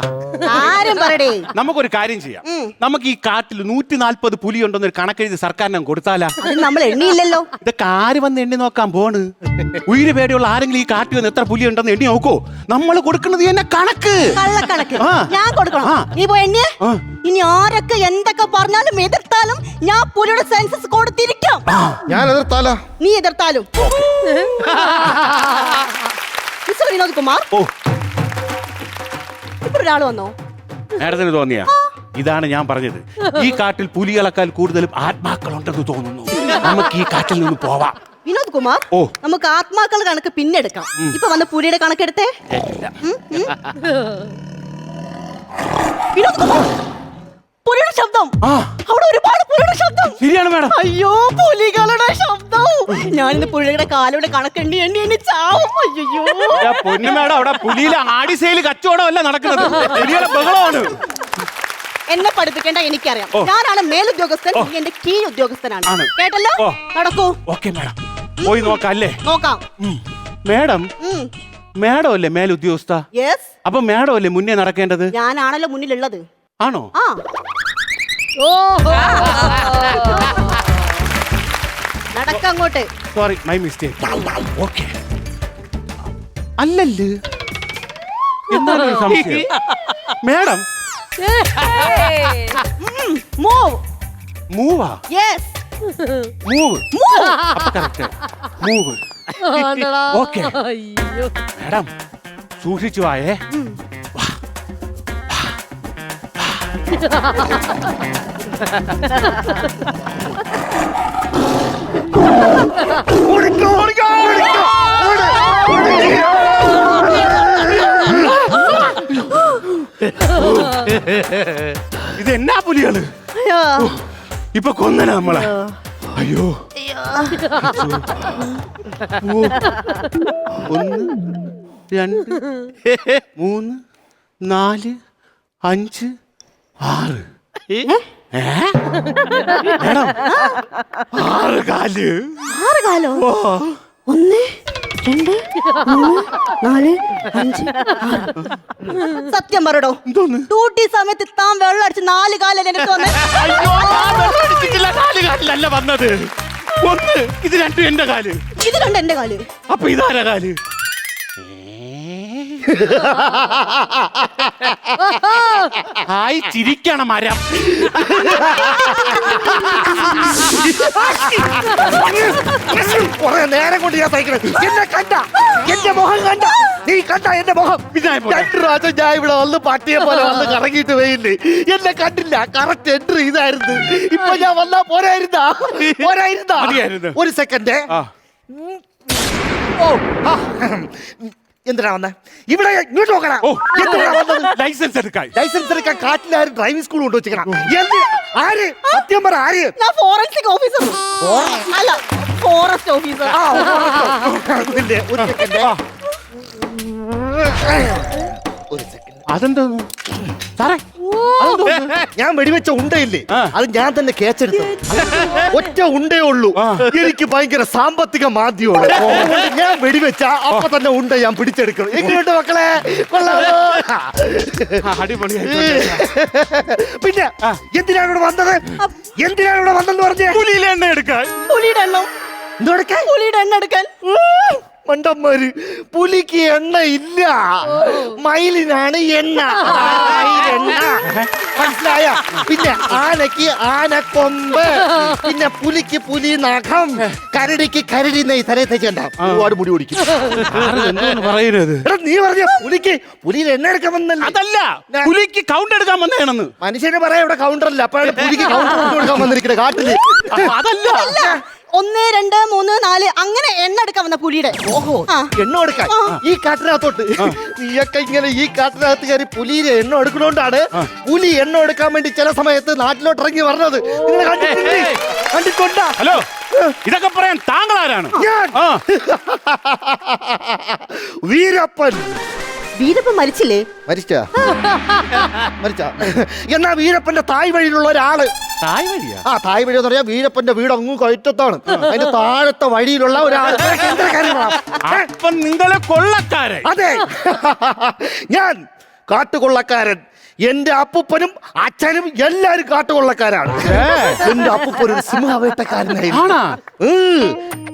ആരും പറയടേ. നമുക്കൊരു കാര്യം ചെയ്യാം. നമുക്ക് ഈ കാട്ടിൽ 140 പുലി ഉണ്ടെന്നൊരു കണക്കെഴുതി സർക്കാരിനെ കൊടുത്താലാ? നമ്മൾ എണ്ണിയില്ലല്ലോ. ഇതൊക്കെ ആര് വന്ന് എണ്ണി നോക്കാൻ പോണ്? ഉയിര് പേടിയുള്ള ആരെങ്കിലും ഈ കാട്ടിൽ വന്ന് എത്ര പുലി ഉണ്ടെന്ന് എണ്ണി നോക്കോ? നമ്മൾ കൊടുക്കുന്നത് തന്നെ കണക്ക്. കള്ളക്കണക്ക് ഞാൻ കൊടുക്കണം. നീ പോയി എണ്ണിയേ. ഇനി ആരൊക്കെ എന്തൊക്കെ പറഞ്ഞാലും എതിർത്താലും ഞാൻ പുലിയുടെ സെൻസസ് കൊടുത്തിരിക്കാം. ഞാൻ എതിർത്താല? നീ എതിർത്താലും. മിസ്റ്റർ വിനോദ് കുമാർ, ഇപ്പൊ ഒരാൾ വന്നോ? മേഡത്തിന് തോന്നിയ ഇതാണ് ഞാൻ പറഞ്ഞത്. ഈ കാട്ടിൽ പുലികളെക്കാൾ കൂടുതലും ആത്മാക്കളുണ്ടെന്ന് തോന്നുന്നു. നമുക്ക് ഈ കാട്ടിൽ നിന്ന് പോവാം. വിനോദ് കുമാർ, നമുക്ക് ആത്മാക്കൾ കണക്ക് പിന്നെ എടുക്കാം. ഇപ്പൊ വന്ന പുലിയുടെ കണക്കെടുത്തേ. വിനോദ് കുമാർ, പുലിയുടെ ശബ്ദം. അവിടെ ഒരുപാട് പുലിയുടെ ശബ്ദം. ശരിയാണ് മേഡം. അയ്യോ, പുലികളുടെ ശബ്ദം. ഞാനിന്ന് പുലിയുടെ കാലോടെ കണക്കെണ്ണി എണ്ണി എണ്ണി ചാവും. അയ്യോ പൊന്നു മേഡം, അവിടെ പുലിയിലെ ആടിസേല് കച്ചവടമല്ല നടക്കുന്നത്, പുലിയുടെ ബഹളമാണ്. എന്നെ പഠിപ്പിക്കേണ്ട എനിക്കറിയാം. ഞാനാണ് മേലുദ്യോഗസ്ഥൻ, നീ എന്റെ കീഴ് ഉദ്യോഗസ്ഥനാണ്. കേട്ടല്ലോ? നടക്കൂ. ഓക്കെ മേഡം, പോയി നോക്കാം അല്ലേ? നോക്കാം. മേഡം, മേഡം അല്ലേ മേലുദ്യോഗസ്ഥ? യെസ്. അപ്പൊ മേഡം അല്ലേ മുന്നേ നടക്കേണ്ടത്? ഞാനാണല്ലോ മുന്നിലുള്ളത്. ആണോ? നടക്കങ്ങോട്ട്. Sorry, my mistake. ഓക്കെ. അല്ലല്ലേ, എന്താണ് സംശയം? Madam, move. മൂവാ? Yes, move. അപ്പൊ കറക്റ്റ്. മൂവ്. ഓക്കെ മേഡം, സൂക്ഷിച്ചു വായേ. ഇത് എന്നാ പുലികള് ഇപ്പൊ കൊന്നന നമ്മളെ. അയ്യോ, 1 2 3 4 5 6. മേഡം, 6 കാല്. 6 കാലോ? 1 2 3 4 5 6. സത്യം പറയടോ, ഡ്യൂട്ടി സമയത്ത് താൻ വെള്ളം അടിച്ച് 4 കാലല്ലേ എനിക്ക് വന്നേ? അയ്യോ, വെള്ളം അടിച്ചിട്ടില്ല, 4 കാലിലല്ല വന്നത്. 1, ഇത് 2 എന്റെ കാല്. ഇത് 2 എന്റെ കാല്. അപ്പൊ ഇതാരാ കാല്? ഹായ് ചിരിക്കണം മരം. കുറെ നേരം കൊണ്ട് ഞാൻ തയ്ക്കണം. എന്നെ കണ്ട, എന്റെ മുഖം കണ്ട, നീ കണ്ട എന്റെ മുഖം? രണ്ട് പ്രാവശ്യം ഞാൻ ഇവിടെ വന്ന് പട്ടിയെ പോലെ വന്ന് കറങ്ങിയിട്ട് പോയില്ലേ, എന്നെ കണ്ടില്ല. കറക്റ്റ് എൻട്രി ഇതായിരുന്നു. ഇപ്പൊ ഞാൻ വന്നാ പോരായിരുന്നാ? ഒരു സെക്കൻഡ്. ഓ, എന്തിനാ വന്നേ? ഇവിടെ ഇങ്ങോട്ട് നോക്കണം. ലൈസൻസ് എടുക്കാൻ കാട്ടിലാരും ഡ്രൈവിംഗ് സ്കൂൾ കൊണ്ട് വെച്ചിക്കണം. ആര്? സത്യം പറ, ആര്? ഞാൻ ഫോറൻസിക് ഓഫീസർ അല്ല ഫോറസ്റ്റ് ഓഫീസർ. ഒരു സെക്കൻഡ്. അതെന്താ സാറേ? ഞാൻ വെടിവെച്ച ഉണ്ടയില്ലേ, അത് ഞാൻ തന്നെ കേച്ചെടുത്തു. ഒറ്റ ഉണ്ടേ ഉള്ളൂ. എനിക്ക് ഭയങ്കര സാമ്പത്തിക മാന്ദ്യമാണ്. ഞാൻ വെടിവെച്ച അപ്പൊ തന്നെ ഉണ്ട ഞാൻ പിടിച്ചെടുക്കണം. എങ്ങനെയുണ്ട് മക്കളെ? കൊള്ളാമോ? പിന്നെ എന്തിനാണ് ഇവിടെ വന്നത്? എന്തിനാണ് ഇവിടെ വന്നെന്ന് പറഞ്ഞേ? പുലിയിലെ എണ്ണ എടുക്കാൻ. പുലിയുടെ എണ്ണം എന്തെടുക്കാൻ? പുലിയുടെ എണ്ണ എടുക്കാൻ. മണ്ടന്മാര്, പുലിക്ക് എണ്ണ ഇല്ല, മയിലിനാണ് എണ്ണ. മനസ്സിലായ? പിന്നെ ആനയ്ക്ക് ആനക്കൊമ്പ്, പിന്നെ പുലിക്ക് പുലി നഖം, കരടിക്ക് കരടി നെയ് തലയിൽ തേച്ചണ്ട ഒരുപാട് മുടി ഓടിക്കും. പറയരുത്. നീ പറഞ്ഞ പുലിക്ക് പുലിയിൽ എണ്ണ എടുക്കാൻ വന്നല്ല. അതല്ല, പുലിക്ക് കൗണ്ട് എടുക്കാൻ വന്നതാണെന്ന്. മനുഷ്യന് പറയാം ഇവിടെ കൗണ്ടറല്ല, അപ്പോഴാണ് പുലിക്ക് കൗണ്ടർ കൊടുക്കാൻ വന്നിരിക്കുന്നത് കാട്ടില്. അതല്ല, 1 2 3 4 അങ്ങനെ എണ്ണ എടുക്കാൻ വന്ന പുലിയുടെ. ഓഹോ, എണ്ണ എടുക്കാൻ ഈ കാട്ടിനകത്തോട്ട്. നീയൊക്കെ ഇങ്ങനെ ഈ കാട്ടിനകത്ത് കയറി പുലിയുടെ എണ്ണ എടുക്കണോണ്ടാണ് പുലി എണ്ണ എടുക്കാൻ വേണ്ടി ചില സമയത്ത് നാട്ടിലോട്ട് ഇറങ്ങി പറഞ്ഞത്. നിങ്ങൾ കണ്ടിട്ടുണ്ടാ? ഹലോ, ഇതൊക്കെ പറയാൻ താങ്കൾ ആരാണ്? ഞാൻ വീരപ്പൻ. വീരപ്പൻ മരിച്ചില്ലേ? മരിച്ചാ? എന്നാ വീരപ്പന്റെ തായ് വഴിയിലുള്ള ഒരാള്. തായ് വഴിയാ? ആ, തായ് വഴി എന്ന് പറഞ്ഞാൽ വീരപ്പന്റെ വീട് അങ്ങ് കയറ്റത്താണ്. അതിന്റെ താഴത്തെ വഴിയിലുള്ള ഒരാള്. അപ്പം നിങ്ങളെ കൊള്ളക്കാരൻ? അതെ, ഞാൻ കാട്ടുകൊള്ളക്കാരൻ. എന്റെ അപ്പൂപ്പനും അച്ഛനും എല്ലാരും കാട്ടുകൊള്ളക്കാരാണ്. എന്റെ അപ്പൂപ്പൻ ഒരു സിംഹവേട്ടക്കാരനായിരുന്നു.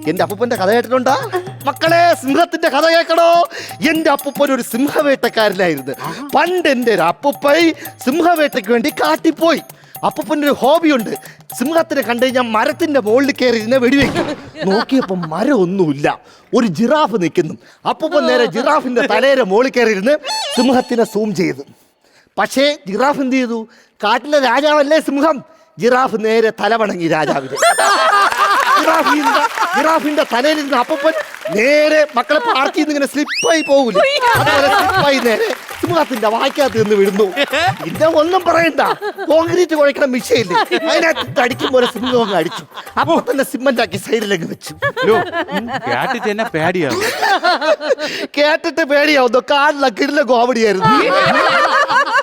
എന്റെ അപ്പൂപ്പന്റെ കഥ കേട്ടിട്ടുണ്ടാ മക്കളെ? സിംഹത്തിന്റെ കഥ കേൾക്കണോ? എന്റെ അപ്പൂപ്പൻ ഒരു സിംഹവേട്ടക്കാരനായിരുന്നു. പണ്ട് എന്റെ ഒരു അപ്പൂപ്പൻ സിംഹവേട്ടയ്ക്ക് വേണ്ടി കാട്ടിപ്പോയി. അപ്പൂപ്പൻ്റെ ഒരു ഹോബിയുണ്ട്. സിംഹത്തിനെ കണ്ടു കഴിഞ്ഞാൽ മരത്തിന്റെ മുകളിൽ കയറി ഇരുന്ന് വെടിവെക്കും. നോക്കിയപ്പോ മരം ഒന്നുമില്ല, ഒരു ജിറാഫ് നിൽക്കുന്നു. അപ്പൂപ്പൻ നേരെ ജിറാഫിന്റെ തലയുടെ മുകളിൽ കയറി ഇരുന്ന് സിംഹത്തിനെ സൂം ചെയ്തു. പക്ഷേ ജിറാഫ് എന്ത് ചെയ്തു? കാട്ടിലെ രാജാവല്ലേ സിംഹം. ജിറാഫ് നേരെ തലവണങ്ങി രാജാവിന്. ജിറാഫിന്റെ തലയിൽ നിന്ന് അപ്പൂപ്പൻ നേരെ മക്കളെ പാർക്കിൽ നിന്ന് ഇങ്ങനെ സ്ലിപ്പായി പോകൂല, അതുപോലെ സ്ലിപ്പായി നേരെ സിംഹത്തിന്റെ വായ്ക്കകത്ത് നിന്ന് വിടുന്നു. പിന്നെ ഒന്നും പറയണ്ട, കോൺക്രീറ്റ് കുഴക്കണ മിഷയില്ലേ, അതിനകത്ത് അടിക്കും പോലെ സിംഹം അങ്ങ് അടിച്ചു. അപ്പൊ തന്നെ സിമെന്റ് ആക്കി സൈഡിലേക്ക് വെച്ചു. കേട്ടിട്ട് പേടിയാവുന്നു. കാടിലെ കിടില കോമഡിയായിരുന്നു.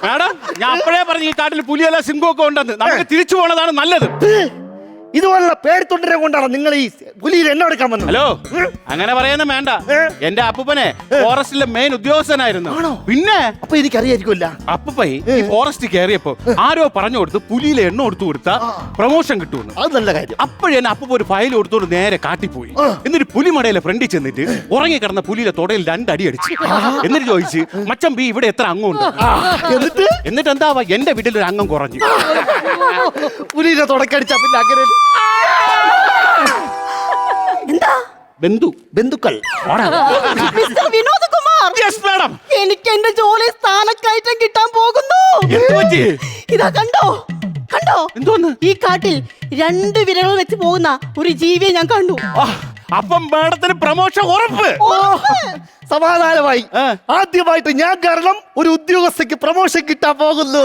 മാഡം, ഞാൻ അപ്പോഴേ പറഞ്ഞു ഈ കാട്ടിൽ പുലിയല്ല സിംഹമൊക്കെ ഉണ്ടെന്ന്. നമുക്ക് തിരിച്ചു പോണതാണ് നല്ലത്. ഇതുപോലുള്ള പേടിത്തൊണ്ടരെ കൊണ്ടാണ് നിങ്ങൾ ഈ പുലിയിൽ എണ്ണ എടുക്കാൻ വന്നത്. ഹലോ, അങ്ങനെ പറയാനും വേണ്ട. എന്റെ അപ്പൂപ്പനെ ഫോറസ്റ്റിലെ മെയിൻ ഉദ്യോഗസ്ഥനായിരുന്നു. പിന്നെ അപ്പൊ എനിക്കറിയായിരിക്കുമല്ല. അപ്പൂപ്പ ഈ ഫോറസ്റ്റ് കയറിയപ്പോ ആരോ പറഞ്ഞു കൊടുത്ത് പുലിയിലെ എണ്ണ കൊടുത്താ പ്രൊമോഷൻ കിട്ടുമെന്ന്. അത് നല്ല കാര്യം. അപ്പോഴെന്നെ അപ്പൂപ്പ ഒരു ഫയൽ കൊടുത്തോണ്ട് നേരെ കാട്ടിപ്പോയി. എന്നിട്ട് പുലിമടയിലെ ഫ്രണ്ടിൽ ചെന്നിട്ട് ഉറങ്ങി കിടന്ന പുലിയിലെ തൊടയിൽ 2 അടി അടിച്ചു. എന്നിട്ട് ചോദിച്ച്, മച്ചം ബി ഇവിടെ എത്ര അംഗമുണ്ട്? എന്നിട്ട് എന്താവാ, എന്റെ വീട്ടിൽ ഒരു അംഗം കുറഞ്ഞു. പുലിയിലെ തുടക്കടിച്ച പിന്നെ അങ്ങനെ എന്താ? ബന്ധുക്കൾ. മിസ്റ്റർ വിനോദ് കുമാർ, എനിക്ക് എന്റെ ജോലി സ്ഥാനക്കയറ്റം കിട്ടാൻ പോകുന്നു. ഇതാ കണ്ടോ? എന്തോന്ന്? ഈ കാട്ടിൽ 2 വിരകൾ വെച്ച് പോകുന്ന ഒരു ജീവിയെ ഞാൻ കണ്ടു. അപ്പം മാഡത്തിന് പ്രമോഷൻ ഉറപ്പ്. സമാധാനമായി. ആദ്യമായിട്ട് ഞാൻ കാരണം ഒരു ഉദ്യോഗസ്ഥക്ക് പ്രമോഷൻ കിട്ടാൻ പോകുന്നു.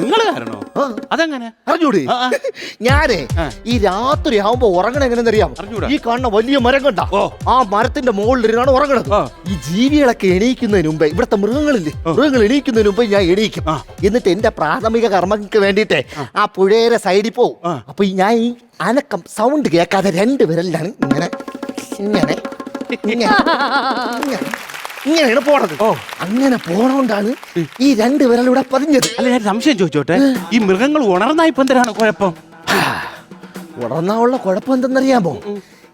നിങ്ങൾ കാരണോ? അതെങ്ങനെ അറിഞ്ഞൂടെ? ഞാനേ ഈ രാത്രി ആവുമ്പോ ഉറങ്ങണ എങ്ങനെയെന്നറിയാം? ഈ കാണുന്ന വലിയ മരം കണ്ട, ആ മരത്തിന്റെ മുകളിലിരുന്നാണ് ഉറങ്ങണത്. ഈ ജീവികളൊക്കെ എണീക്കുന്നതിന് മുമ്പേ, ഇവിടുത്തെ മൃഗങ്ങൾ എണീക്കുന്നതിന് മുമ്പേ ഞാൻ എണീക്കും. എന്നിട്ട് എന്റെ പ്രാഥമിക കർമ്മങ്ങൾക്ക് വേണ്ടിയിട്ട് ആ പുഴയുടെ സൈഡിൽ പോവും. അപ്പൊ ഞാൻ ഈ അനക്കം സൗണ്ട് കേൾക്കാതെ 2 വിരലിലാണ് ഇങ്ങനെ ഇങ്ങനെ ഇങ്ങനെയാണ് പോണത്. അങ്ങനെ പോണോണ്ടാണ് ഈ 2 വിരലൂടെ പതിഞ്ഞത്. അല്ല, ഞാൻ സംശയം ചോദിച്ചോട്ടെ, ഈ മൃഗങ്ങൾ ഉണർന്നായിപ്പോ എന്തിനാണ് കുഴപ്പം? ഉണർന്നുള്ള കുഴപ്പം എന്തെന്നറിയാമോ?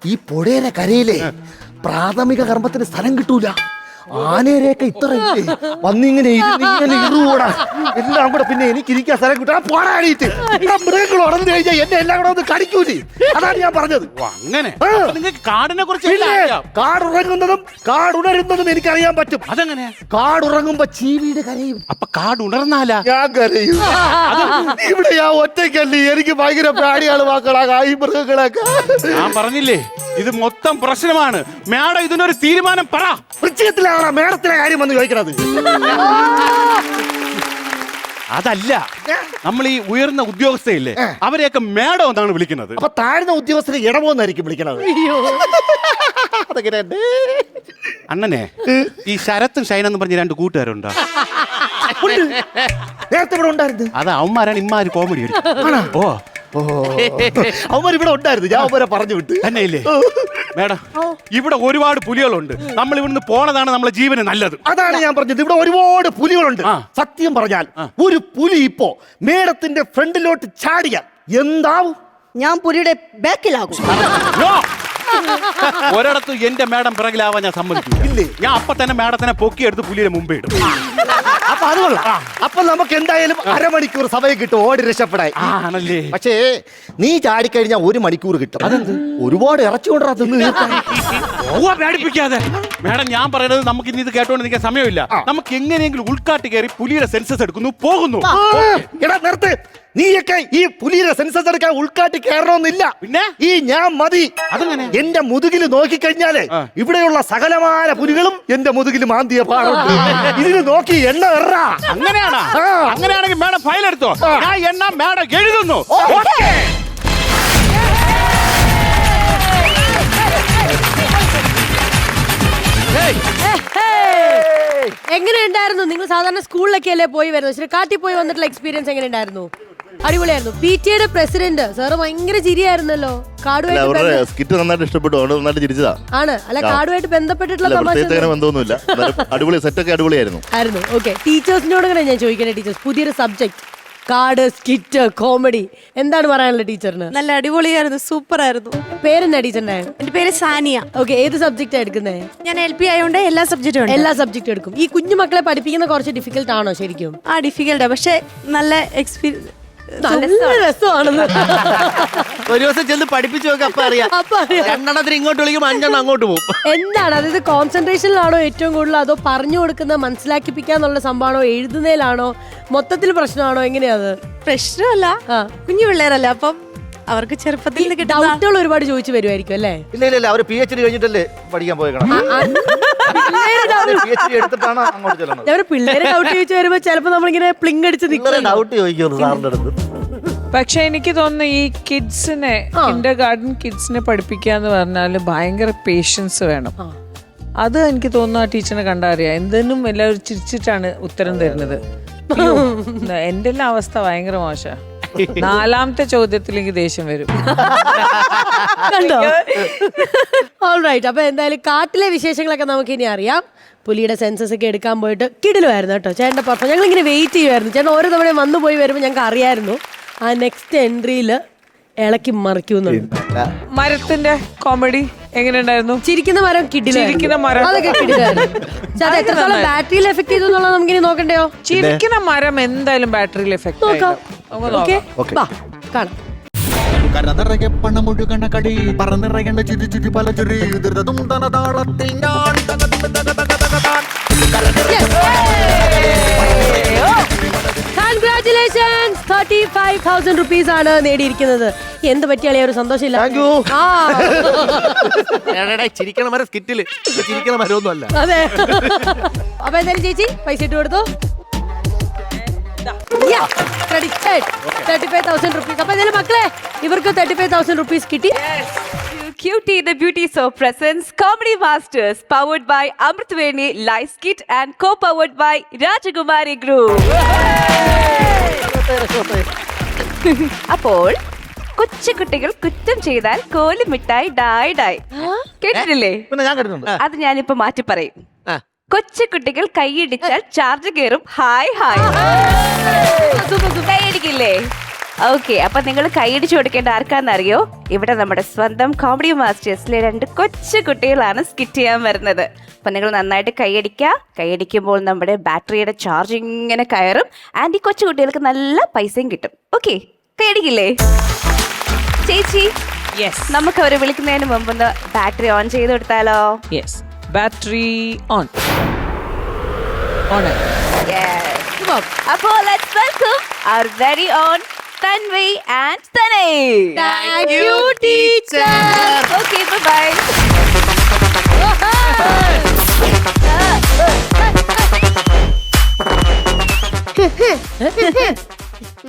ഈ പുഴയുടെ കരയിലെ പ്രാഥമിക കർമ്മത്തിന് സ്ഥലം കിട്ടൂല. ആനേരെയൊക്കെ ഇത്ര വന്നിങ്ങനെ ഇങ്ങനെ ഇറുകൂടാ എല്ലാം കൂടെ. പിന്നെ എനിക്ക് ഇരിക്കാൻ സ്ഥലം കിട്ടാ പോരാടിയിട്ട് മൃഗങ്ങൾ ഉടന്നു കഴിഞ്ഞാൽ എന്നെ എല്ലാം കൂടെ ഒന്ന് കടിക്കൂലേ. അതാണ് ഞാൻ പറഞ്ഞത്. അങ്ങനെ നിങ്ങൾക്ക് കാടിനെ കുറിച്ച് കാടുറങ്ങുന്നതും കാടുണരുന്നതും എനിക്കറിയാൻ പറ്റും. അതെങ്ങനെ? കാടുറങ്ങുമ്പോ ചീവീട് കരയും. അപ്പൊ കാട് ഉണർന്നാലാ ഞാൻ കരയും. ഇവിടെ ഞാൻ ഒറ്റയ്ക്കല്ലേ, എനിക്ക് ഭയങ്കര പ്രാണിയാണ് മക്കളാ ഈ മൃഗങ്ങളൊക്കെ. ഞാൻ പറഞ്ഞില്ലേ ഇത് മൊത്തം പ്രശ്നമാണ്. മേഡം ഇതിനൊരു തീരുമാനം പറ. വൃശ്ചികത്തിലാണ് മേഡത്തിലെ കാര്യം വന്ന് ചോദിക്കണത്. അതല്ല, നമ്മൾ ഈ ഉയർന്ന ഉദ്യോഗസ്ഥയില്ലേ അവരെയൊക്കെ മേഡം എന്നാണ് വിളിക്കുന്നത്. അപ്പൊ താഴ്ന്ന ഉദ്യോഗസ്ഥരെ ഇടമോന്നായിരിക്കും വിളിക്കണത്. അണ്ണനെ ഈ ശരത്തും ഷൈനെന്ന് പറഞ്ഞ രണ്ട് കൂട്ടുകാരുണ്ടോ? നേരത്തെ ഇവിടെ ഉണ്ടായിരുന്നു. അത് അവന്മാരാണ് ഇമ്മാര് കോമഡി. ഓ അവന്മാർ ഇവിടെ ഉണ്ടായിരുന്നു. ഞാൻ അവരെ പറഞ്ഞു വിട്ടു. തന്നെ ഇല്ലേ മേഡം? ഇവിടെ ഒരുപാട് പുലികളുണ്ട്. നമ്മൾ ഇവിടുന്ന് പോണതാണ് നമ്മളെ ജീവന് നല്ലത്. അതാണ് ഞാൻ പറഞ്ഞത്. ഇവിടെ ഒരുപാട് പുലികളുണ്ട്. സത്യം പറഞ്ഞാൽ ഒരു പുലി ഇപ്പോ മേഡത്തിന്റെ ഫ്രണ്ടിലോട്ട് ചാടിയാൽ എന്താവും? ഞാൻ പുലിയുടെ ബാക്കിലാകും. ഒരിടത്ത് എന്റെ മേഡം പിറകിലാവാൻ ഞാൻ സമ്മതിക്കില്ല. ഞാൻ അപ്പൊ തന്നെ മേഡത്തിനെ പൊക്കിയെടുത്ത് പുലിയുടെ മുമ്പേ ഇടും. അപ്പൊ അത് കൊള്ളാം. അപ്പൊ നമുക്ക് എന്തായാലും അരമണിക്കൂർ സമയം കിട്ടും ഓടി രക്ഷപ്പെടാൻ. ആണല്ലേ? പക്ഷേ നീ ചാടിക്കഴിഞ്ഞാൽ 1 മണിക്കൂർ കിട്ടും. അതെന്ത്? ഒരുപാട് ഇറച്ചി കൊണ്ടാ തിന്ന് പേടിപ്പിക്കാതെ മേഡം. ഞാൻ പറയുന്നത് നമുക്ക് ഇനി ഇത് കേട്ടോണ്ട് നിൽക്കാൻ സമയമില്ല. നമുക്ക് എങ്ങനെയെങ്കിലും ഉൾക്കാട്ടി കയറി പുലിയുടെ സെൻസസ് എടുക്കുന്നു പോകുന്നു. എടാ നിർത്ത്. നീയൊക്കെ ഈ പുലിയുടെ സെൻസസ് എടുക്കാൻ ഉൾക്കാട്ടി കയറണമെന്നില്ല. പിന്നെ ഈ ഞാൻ മതി. അതങ്ങനെ എന്റെ മുതുകിൽ നോക്കിക്കഴിഞ്ഞാലേ ഇവിടെയുള്ള സകലമായ പുലികളും എന്റെ മുതുകിൽ മാന്തിയ പാടുണ്ട്. ഇതിന് നോക്കി എണ്ണ എറാ. അങ്ങനെയാണോ? അങ്ങനെയാണെങ്കിൽ മേഡം ഫയൽ എടുത്തോ. ഞാൻ എണ്ണ മേഡം എഴുതുന്നു. എങ്ങനെയുണ്ടായിരുന്നു? നിങ്ങൾ സാധാരണ സ്കൂളിലൊക്കെ അല്ലേ പോയി വരുന്നത്, പക്ഷേ കാട്ടിൽ പോയി വന്നിട്ടുള്ള എക്സ്പീരിയൻസ് എങ്ങനെയുണ്ടായിരുന്നു? അടിപൊളിയായിരുന്നു. PTA പ്രസിഡന്റ് സാറ് ഭയങ്കര ചിരിയായിരുന്നല്ലോ. കാടുമായിട്ട് സ്കിറ്റ് നന്നായിട്ട് ഇഷ്ടപ്പെട്ടു. അവിടെ നന്നായിട്ട് ചിരിച്ചതാ. ആണ് അല്ല, കാടുമായിട്ട് ബന്ധപ്പെട്ടിട്ടുള്ള ബന്ധമൊന്നുമില്ല. അടിപൊളി സെറ്റൊക്കെ അടിപൊളിയായിരുന്നു. ആയിരുന്നു. ഓക്കെ, ടീച്ചേഴ്സിനോട് കൂടെ ഞാൻ ചോദിക്കട്ടെ. ടീച്ചേഴ്സ്, പുതിയൊരു സബ്ജക്ട് കാട്, സ്കിറ്റ്, കോമഡി, എന്താണ് പറയാനുള്ളത് ടീച്ചറിന്? നല്ല അടിപൊളിയായിരുന്നു, സൂപ്പർ ആയിരുന്നു. പേരെന്താ ടീച്ചറിന്റെ? എന്റെ പേര് സാനിയ. ഓക്കെ, ഏത് സബ്ജക്റ്റാ എടുക്കുന്നത്? ഞാൻ LP ആയതുകൊണ്ട് എല്ലാ സബ്ജക്റ്റും എല്ലാ സബ്ജക്റ്റും എടുക്കും. ഈ കുഞ്ഞു മക്കളെ പഠിപ്പിക്കുന്ന കുറച്ച് ഡിഫിക്കൽട്ട് ആണോ ശരിക്കും? ഡിഫിക്കൽട്ടാ, പക്ഷെ നല്ല എക്സ്പീരിയൻസ്, നല്ല രസമാണെന്ന്. ഒരു ദിവസം ചെന്ന് പഠിപ്പിച്ചു നോക്കാം. അപ്പൊ അറിയാം. 2 ഇങ്ങോട്ട് വിളിക്കും, 5 അങ്ങോട്ട് പോകും. എന്താണ് അതായത് കോൺസെൻട്രേഷനിലാണോ ഏറ്റവും കൂടുതൽ, അതോ പറഞ്ഞു കൊടുക്കുന്ന മനസ്സിലാക്കിപ്പിക്കാന്നുള്ള സംഭവമാണോ, എഴുതുന്നതിലാണോ, മൊത്തത്തിൽ പ്രശ്നമാണോ? എങ്ങനെയാ അത്? പ്രശ്നമല്ല, കുഞ്ഞു പിള്ളേരല്ല, അപ്പം അവർക്ക് ചെറുപ്പത്തിൽ ഡൗട്ടുകൾ ഒരുപാട് ചോദിച്ചു വരുമായിരിക്കും അല്ലേ? ഇല്ല, അവര് PhD കഴിഞ്ഞിട്ടല്ലേ പഠിക്കാൻ പോയേക്കണം. PhD എടുത്തിട്ടാണ് അങ്ങോട്ട് ചെല്ലുന്നത്. ഞാൻ പിള്ളേരെ ഡൗട്ട് ചോദിച്ചു വരുമ്പോ ചിലപ്പോ നമ്മളിങ്ങനെ പ്ലിങ് അടിച്ച് നിൽക്കും. ഡൗട്ട് ചോദിക്കുന്നു സാറിന്റെ അടുത്ത്. പക്ഷെ എനിക്ക് തോന്നുന്നു ഈ കിഡ്സിനെ, കിൻഡർഗാർട്ടൻ കിഡ്സിനെ പഠിപ്പിക്കുക എന്ന് പറഞ്ഞാൽ ഭയങ്കര പേഷ്യൻസ് വേണം. അത് എനിക്ക് തോന്നുന്നു ആ ടീച്ചറിനെ കണ്ടറിയാം. എന്തിനും എല്ലാവരും ചിരിച്ചിട്ടാണ് ഉത്തരം തരുന്നത്. എന്റെ എല്ലാം അവസ്ഥ ഭയങ്കര മോശം. 4ാമത്തെ ചോദ്യത്തിൽ എനിക്ക് ദേഷ്യം വരും. കണ്ടോ? ഓൾറൈറ്റ്. അപ്പൊ എന്തായാലും കാട്ടിലെ വിശേഷങ്ങളൊക്കെ നമുക്ക് ഇനി അറിയാം. പുലിയുടെ സെൻസസ് ഒക്കെ എടുക്കാൻ പോയിട്ട് കിടിലുമായിരുന്നു കേട്ടോ ചേട്ടൻ്റെ പെർഫോം. ഞങ്ങൾ ഇങ്ങനെ വെയിറ്റ് ചെയ്യുമായിരുന്നു. ചേട്ടൻ ഓരോ തവണ വന്നു പോയി വരുമ്പോൾ ഞങ്ങൾക്ക് അറിയായിരുന്നു ആ നെക്സ്റ്റ് എൻട്രിയിൽ ഇളക്കി മറിക്കുന്നുണ്ട്. മരത്തിന്റെ കോമഡി എങ്ങനെയുണ്ടായിരുന്നു? ചിരിക്കുന്ന മരം ചിരിക്കുന്ന മരം അതൊക്കെ കിടിലായിരുന്നു. എത്രത്തോളം ബാറ്ററിയിൽ എഫക്ട് ചെയ്തു എന്നുള്ളത് നമുക്കിനി നോക്കണ്ടയോ? ചിരിക്കുന്ന മരം എന്തായാലും ബാറ്ററിയിൽ എഫക്ട് നോക്കാം. കാണാം. കരനിറയെ പണമൊഴുകണ കടി പറന്നിറയേണ്ട ചിരി ചിരി പല ചുരി ധൃതതും തനതാളത്തിൽ ഞാൻ കൺഗ്രാറ്റുലേഷൻസ്, 35,000 rupees ആണ് നേടിയിരിക്കുന്നത്. എന്ത് പറ്റിയാലേ ഒരു സന്തോഷമില്ല. ചിരിക്കണ മരം സ്കിറ്റില് ചിരിക്കണ മരമൊന്നും അല്ല. അതെ. അപ്പൊ എന്തായാലും ചേച്ചി പൈസ ഇട്ട് കൊടുത്തു. 35,000 rupees. അപ്പൊ എന്തായാലും മക്കളെ ഇവർക്ക് 35,000 rupees കിട്ടി. Cutie the Beauty Soap presents Comedy Masters, powered by Amrithveni Life Kit and co-powered by Rajakumari Group. അപ്പോൾ കൊച്ചുകുട്ടികൾ കുറ്റം ചെയ്താൽ കോലി മിഠായി ഡായ് ഡായ് കേട്ടിട്ടില്ലേ? പിന്നെ ഞാൻ കേട്ടിട്ടുണ്ട്. അത് ഞാനിപ്പോ മാറ്റി പറയും. കൊച്ചുകുട്ടികൾ കൈയിടിച്ചാൽ ചാർജ് കയറും ഹായ് ഹായ്. കൈയടിക്കില്ലേ? ഓക്കെ, അപ്പൊ നിങ്ങൾ കൈയടിച്ചു കൊടുക്കേണ്ട ആർക്കാന്നറിയോ? ഇവിടെ നമ്മുടെ സ്വന്തം കോമഡി മാസ്റ്റേഴ്സിലെ 2 കൊച്ചു കുട്ടികളാണ് സ്കിറ്റ് ചെയ്യാൻ വരുന്നത്. അപ്പൊ നിങ്ങൾ നന്നായിട്ട് കൈയടിക്കുമ്പോൾ നമ്മുടെ ബാറ്ററിയുടെ ചാർജ് ഇങ്ങനെ കയറും. ആൻഡ് ഈ കൊച്ചു കുട്ടികൾക്ക് നല്ല പൈസയും കിട്ടും. ഓക്കെ, കൈയടിക്കില്ലേ ചേച്ചി? യെസ്, നമുക്ക് അവരെ വിളിക്കുന്നതിന് മുമ്പ് ഒന്ന് ബാറ്ററി ഓൺ ചെയ്ത് കൊടുത്താലോ? Yes, battery on. അപ്പോ let's welcome our very own Tanvi and Tanay. Thank you, teacher. Okay, bye-bye.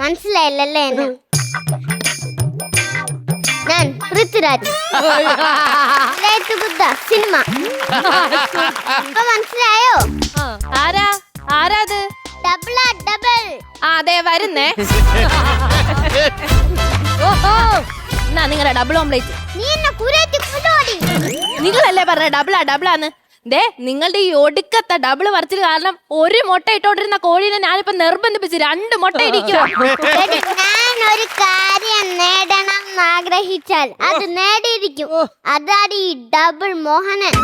മനസ്സിലായില്ലല്ലേ എന്നെ? ഞാൻ പൃഥ്വിരാജ്, ബുദ്ധ സിനിമ. ഇപ്പൊ മനസ്സിലായോ? ആരാത്? ഡബിളാ ഡബിൾ. അതെ വരുന്നേ. എന്നാ നിങ്ങളുടെ ഡബിൾ ഓംലേറ്റ്. നീ എന്നെ കുരേറ്റി കൊല്ലുവാടി. നിങ്ങളല്ലേ പറഞ്ഞ ഡബിളാന്ന്? ദേ നിങ്ങളുടെ ഈ ഒടുക്കത്തെ ഡബിൾ പറിച്ചിൽ കാരണം ഒരു മുട്ട ഇട്ടോണ്ടിരുന്ന കോഴീനെ ഞാനിപ്പോ നിർബന്ധിപ്പിച്ച് 2 മുട്ട ഇരിക്കുക. ഞാൻ ഒരു കാര്യം നേടണം ആഗ്രഹിച്ചാൽ അത് നേടിയിരിക്കും. അതാണ് ഈ ഡബിൾ മോഹനൻ.